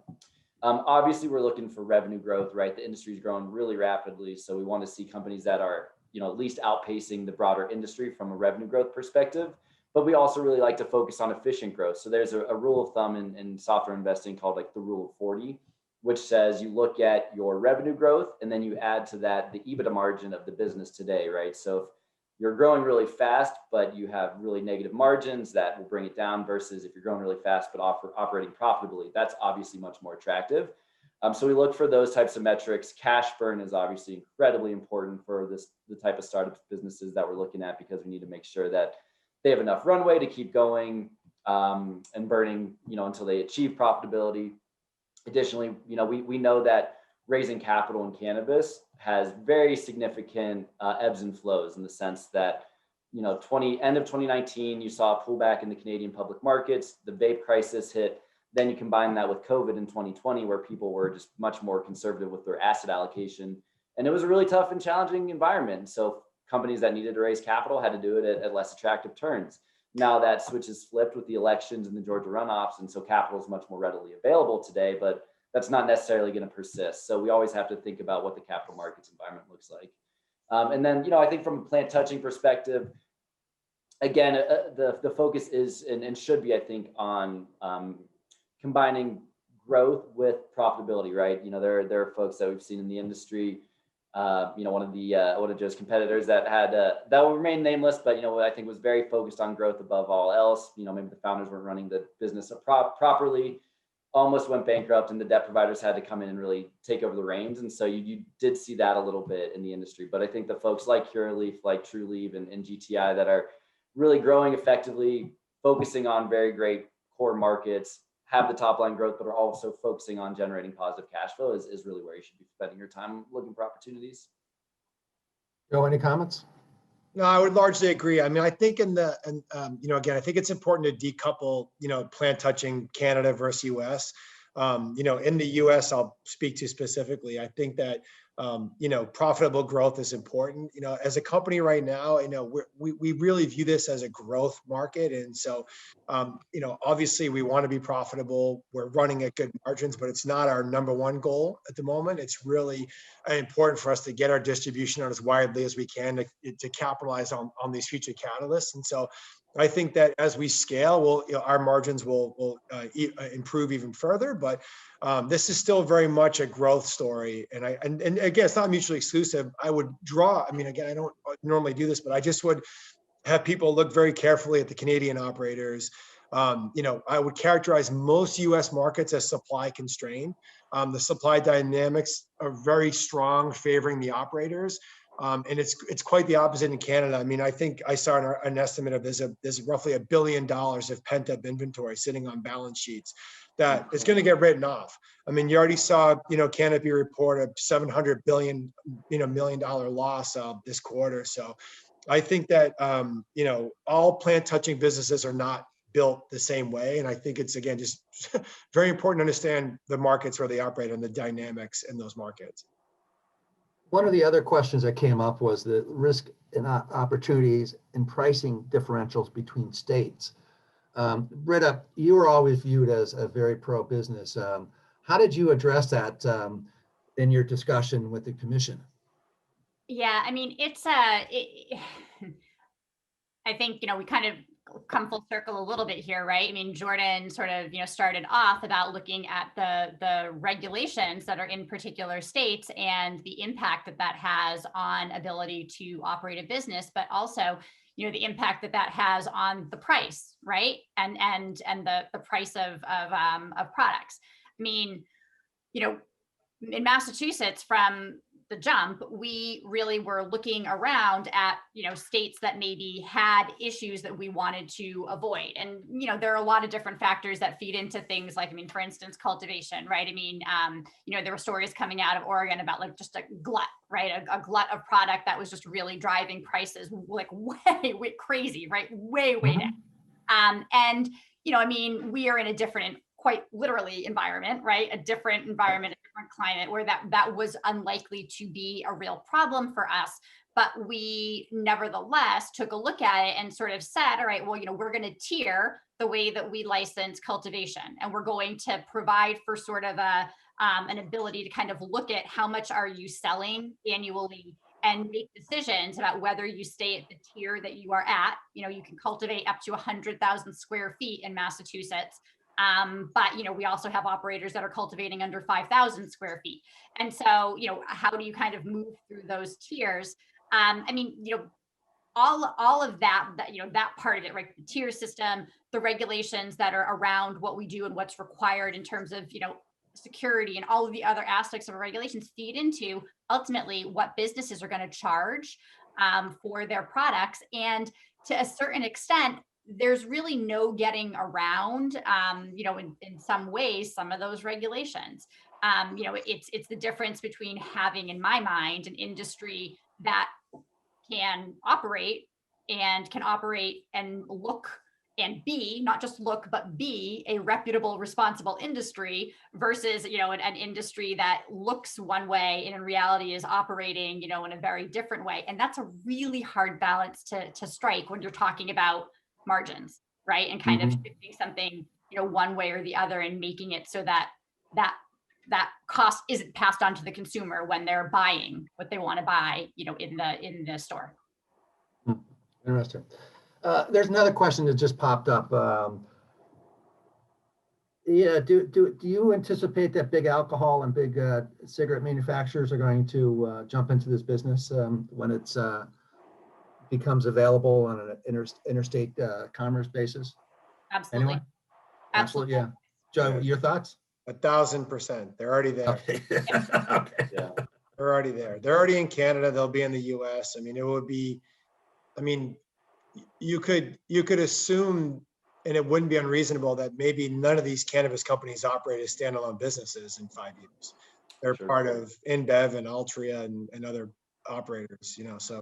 Speaker 4: Obviously, we're looking for revenue growth, right? The industry is growing really rapidly. So we want to see companies that are, at least outpacing the broader industry from a revenue growth perspective. But we also really like to focus on efficient growth. So there's a rule of thumb in software investing called like the rule of 40, which says you look at your revenue growth and then you add to that the EBITDA margin of the business today, right? So if you're growing really fast, but you have really negative margins, that will bring it down, versus if you're growing really fast, but operating profitably, that's obviously much more attractive. So we look for those types of metrics. Cash burn is obviously incredibly important for the type of startup businesses that we're looking at, because we need to make sure that they have enough runway to keep going and burning, until they achieve profitability. Additionally, we know that raising capital in cannabis has very significant ebbs and flows, in the sense that, end of 2019, you saw a pullback in the Canadian public markets, the vape crisis hit. Then you combine that with COVID in 2020, where people were just much more conservative with their asset allocation. And it was a really tough and challenging environment. So companies that needed to raise capital had to do it at less attractive terms. Now that switch is flipped with the elections and the Georgia runoffs. And so capital is much more readily available today, but that's not necessarily going to persist. So we always have to think about what the capital markets environment looks like. And then, I think from a plant touching perspective, again, the focus is and should be, I think, on combining growth with profitability, right? There are folks that we've seen in the industry. One of Joe's competitors that will remain nameless, but I think was very focused on growth above all else. Maybe the founders weren't running the business properly, almost went bankrupt, and the debt providers had to come in and really take over the reins. And so you did see that a little bit in the industry. But I think the folks like Curaleaf, like Trulieve, and GTI that are really growing effectively, focusing on very great core markets, have the top line growth, but are also focusing on generating positive cash flow is really where you should be spending your time looking for opportunities.
Speaker 1: Joe, any comments?
Speaker 3: No, I would largely agree. I mean, I think again, I think it's important to decouple, plant touching Canada versus US. In the US, I'll speak to specifically, I think that, profitable growth is important. As a company right now, we really view this as a growth market. And so, obviously we want to be profitable. We're running at good margins, but it's not our number one goal at the moment. It's really important for us to get our distribution out as widely as we can to capitalize on these future catalysts. And so I think that as we scale, our margins will improve even further. But this is still very much a growth story. And again, it's not mutually exclusive. I would draw. I mean, again, I don't normally do this, but I just would have people look very carefully at the Canadian operators. I would characterize most U.S. markets as supply constrained. The supply dynamics are very strong, favoring the operators. And it's quite the opposite in Canada. I mean, I think I saw an estimate of there's roughly $1 billion of pent up inventory sitting on balance sheets that is going to get written off. I mean, you already saw, Canopy report a $700 million loss this quarter. So I think that, all plant touching businesses are not built the same way. And I think it's, again, just very important to understand the markets where they operate and the dynamics in those markets.
Speaker 1: One of the other questions that came up was the risk and opportunities in pricing differentials between states. Britta, you were always viewed as a very pro-business. How did you address that in your discussion with the commission?
Speaker 2: Yeah, I mean, I think, we kind of come full circle a little bit here, right? I mean, Jordan sort of, started off about looking at the regulations that are in particular states and the impact that has on ability to operate a business, but also, the impact that has on the price, right? And the price of products. I mean, in Massachusetts, from the jump, we really were looking around at, states that maybe had issues that we wanted to avoid. And, there are a lot of different factors that feed into things like, for instance, cultivation, right? There were stories coming out of Oregon about like just a glut, right? A glut of product that was just really driving prices like way crazy, right? Way down. And, we are in a different, quite literally environment, right? A different environment, a different climate where that was unlikely to be a real problem for us. But we nevertheless took a look at it and sort of said, all right, well, we're going to tier the way that we license cultivation. And we're going to provide for sort of an ability to kind of look at how much are you selling annually and make decisions about whether you stay at the tier that you are at. You can cultivate up to 100,000 square feet in Massachusetts. But we also have operators that are cultivating under 5,000 square feet. And so, how do you kind of move through those tiers? All of that, that part of it, right? The tier system, the regulations that are around what we do and what's required in terms of, security and all of the other aspects of regulations feed into ultimately what businesses are going to charge for their products. And to a certain extent, there's really no getting around, in some ways, some of those regulations. It's the difference between having, in my mind, an industry that can operate and look and be, not just look, but be a reputable, responsible industry versus, an industry that looks one way and in reality is operating, in a very different way. And that's a really hard balance to strike when you're talking about margins, right? And kind of shifting something, one way or the other and making it so that cost isn't passed on to the consumer when they're buying what they want to buy, in the store.
Speaker 1: Interesting. There's another question that just popped up. Do you anticipate that big alcohol and big cigarette manufacturers are going to jump into this business when it's becomes available on an interstate commerce basis?
Speaker 2: Absolutely.
Speaker 1: Anyone? Absolutely, yeah. Joe, your thoughts?
Speaker 3: 1,000%. They're already there.
Speaker 1: Okay. Okay.
Speaker 4: Yeah.
Speaker 3: They're already there. They're already in Canada. They'll be in the US. You could assume, and it wouldn't be unreasonable, that maybe none of these cannabis companies operate as standalone businesses in 5 years. They're
Speaker 4: Sure.
Speaker 3: part of InBev and Altria and other operators, so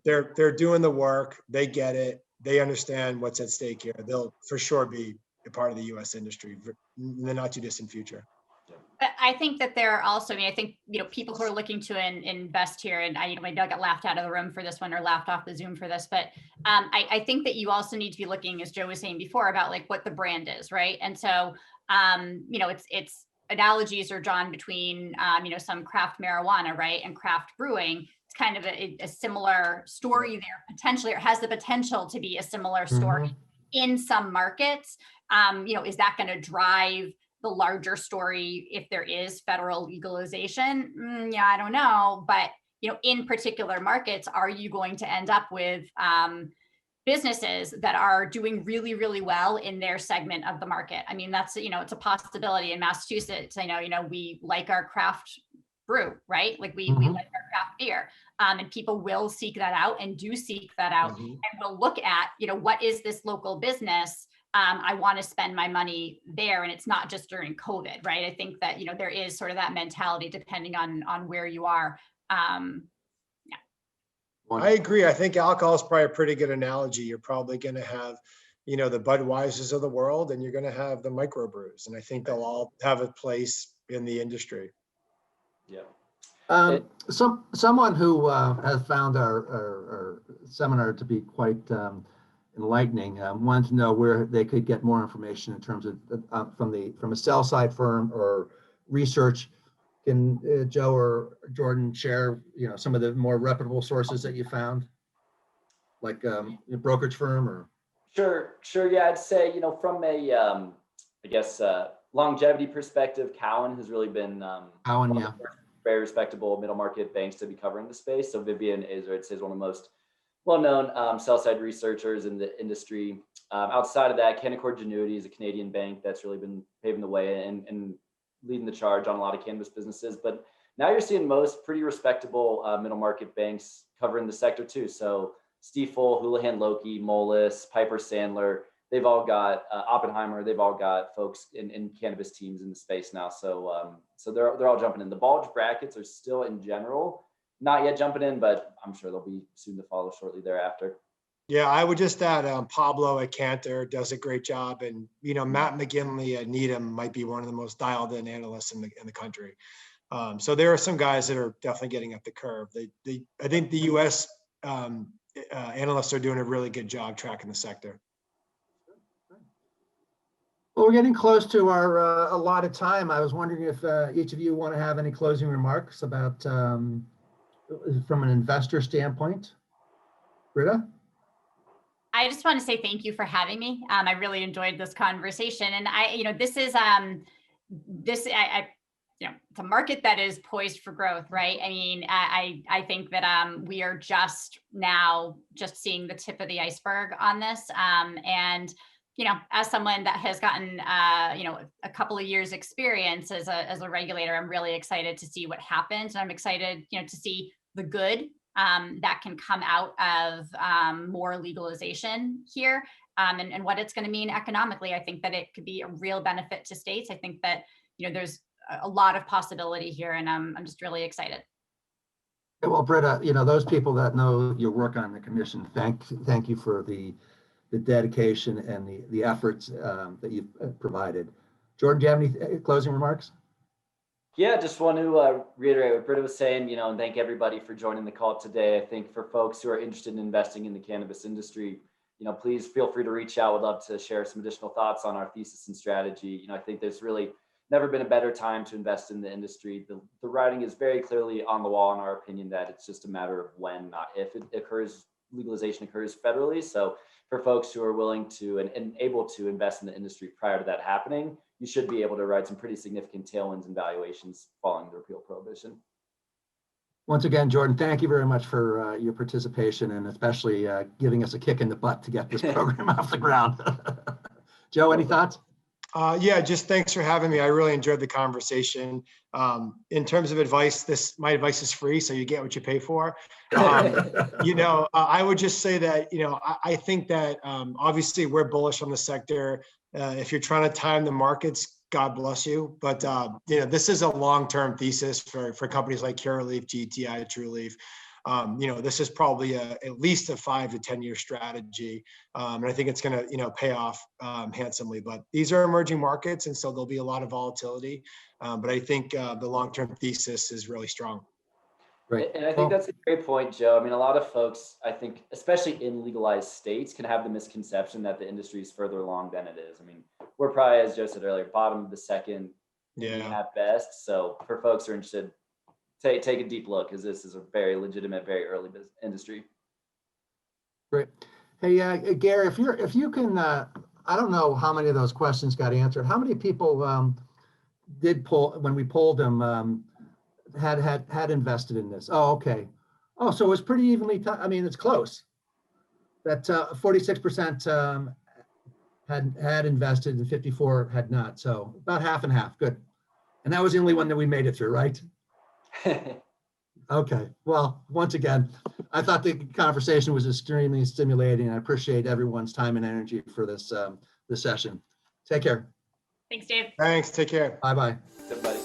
Speaker 3: they're doing the work. They get it. They understand what's at stake here. They'll for sure be a part of the US industry in the not too distant future.
Speaker 2: But I think that there are also, I think, people who are looking to invest here, and maybe I'll get laughed out of the room for this one or laughed off the Zoom for this, but I think that you also need to be looking, as Joe was saying before, about like what the brand is, right? And so, it's analogies are drawn between, some craft marijuana, right, and craft brewing. It's kind of a similar story there potentially, or has the potential to be a similar story in some markets. Is that going to drive the larger story if there is federal legalization? I don't know. But, in particular markets, are you going to end up with businesses that are doing really, really well in their segment of the market? That's, it's a possibility. In Massachusetts, I know, we like our craft brew, right? Like we like our craft beer, and people will seek that out and do seek that out, and will look at, what is this local business? I want to spend my money there. And it's not just during COVID, right? I think that, there is sort of that mentality depending on where you are.
Speaker 3: I agree. I think alcohol is probably a pretty good analogy. You're probably going to have, the Budweisers of the world, and you're going to have the microbrews. And I think they'll all have a place in the industry.
Speaker 4: Yeah.
Speaker 1: Someone who has found our seminar to be quite enlightening wanted to know where they could get more information in terms of from a sell side firm or research. Can Joe or Jordan share some of the more reputable sources that you found, like a brokerage firm or?
Speaker 4: Sure. Yeah, I'd say, from a, longevity perspective, Cowen has really been
Speaker 1: Cowen,
Speaker 4: one of the very respectable middle market banks to be covering the space. So Vivian is, I'd say, one of the most well-known sell-side researchers in the industry. Outside of that, Canaccord Genuity is a Canadian bank that's really been paving the way and leading the charge on a lot of cannabis businesses. But now you're seeing most pretty respectable middle market banks covering the sector too. So Stifel, Houlihan Lokey, Moelis, Piper Sandler, they've all got Oppenheimer. They've all got folks in cannabis teams in the space now. So so they're all jumping in. The bulge brackets are still in general not yet jumping in, but I'm sure they'll be soon to follow shortly thereafter.
Speaker 3: Yeah, I would just add Pablo at Cantor does a great job, and Matt McGinley at Needham might be one of the most dialed in analysts in the country. So there are some guys that are definitely getting up the curve. I think the U.S. Analysts are doing a really good job tracking the sector.
Speaker 1: Well, we're getting close to our allotted time. I was wondering if each of you want to have any closing remarks about from an investor standpoint. Britta?
Speaker 2: I just want to say thank you for having me. I really enjoyed this conversation, and this is it's a market that is poised for growth, right? I mean, I think that we are just seeing the tip of the iceberg on this, and as someone that has gotten a couple of years experience as a regulator, I'm really excited to see what happens, and I'm excited to see the good that can come out of more legalization here, and what it's going to mean economically. I think that it could be a real benefit to states. I think that there's a lot of possibility here, and I'm just really excited.
Speaker 1: Well, Britta, those people that know your work on the commission, thank you for the dedication and the efforts that you've provided. Jordan, do you have any closing remarks?
Speaker 4: Yeah, just want to reiterate what Britta was saying, and thank everybody for joining the call today. I think for folks who are interested in investing in the cannabis industry, please feel free to reach out. We'd love to share some additional thoughts on our thesis and strategy. I think there's really never been a better time to invest in the industry. The writing is very clearly on the wall, in our opinion, that it's just a matter of when, not if it occurs. Legalization occurs federally. So for folks who are willing to and able to invest in the industry prior to that happening, you should be able to ride some pretty significant tailwinds and valuations following the repeal prohibition.
Speaker 1: Once again, Jordan, thank you very much for your participation, and especially giving us a kick in the butt to get this program off the ground. Joe, any thoughts?
Speaker 3: Yeah, just thanks for having me. I really enjoyed the conversation. In terms of advice, my advice is free, so you get what you pay for. I would just say that, I think that obviously we're bullish on the sector. If you're trying to time the markets, God bless you. But, this is a long-term thesis for companies like Curaleaf, GTI, TrueLeaf. This is probably at least a 5 to 10 year strategy. And I think it's going to, pay off handsomely. But these are emerging markets, and so there'll be a lot of volatility. But I think the long-term thesis is really strong.
Speaker 1: Right.
Speaker 4: And I think that's a great point, Joe. I mean, a lot of folks, I think, especially in legalized states, can have the misconception that the industry is further along than it is. I mean, we're probably, as Joe said earlier, bottom of the second at best. So for folks who are interested, take a deep look, because this is a very legitimate, very early business industry.
Speaker 1: Great. Hey, Gary, if you can, I don't know how many of those questions got answered. How many people did poll when we polled them? Had invested in this? Oh, okay. Oh, so it was pretty evenly. I mean, it's close. That 46% had invested and 54 had not. So about half and half. Good. And that was the only one that we made it through, right? Okay. Well, once again, I thought the conversation was extremely stimulating. I appreciate everyone's time and energy for this this session. Take care.
Speaker 2: Thanks, Dave.
Speaker 3: Thanks. Take care.
Speaker 1: Bye-bye.
Speaker 4: Everybody.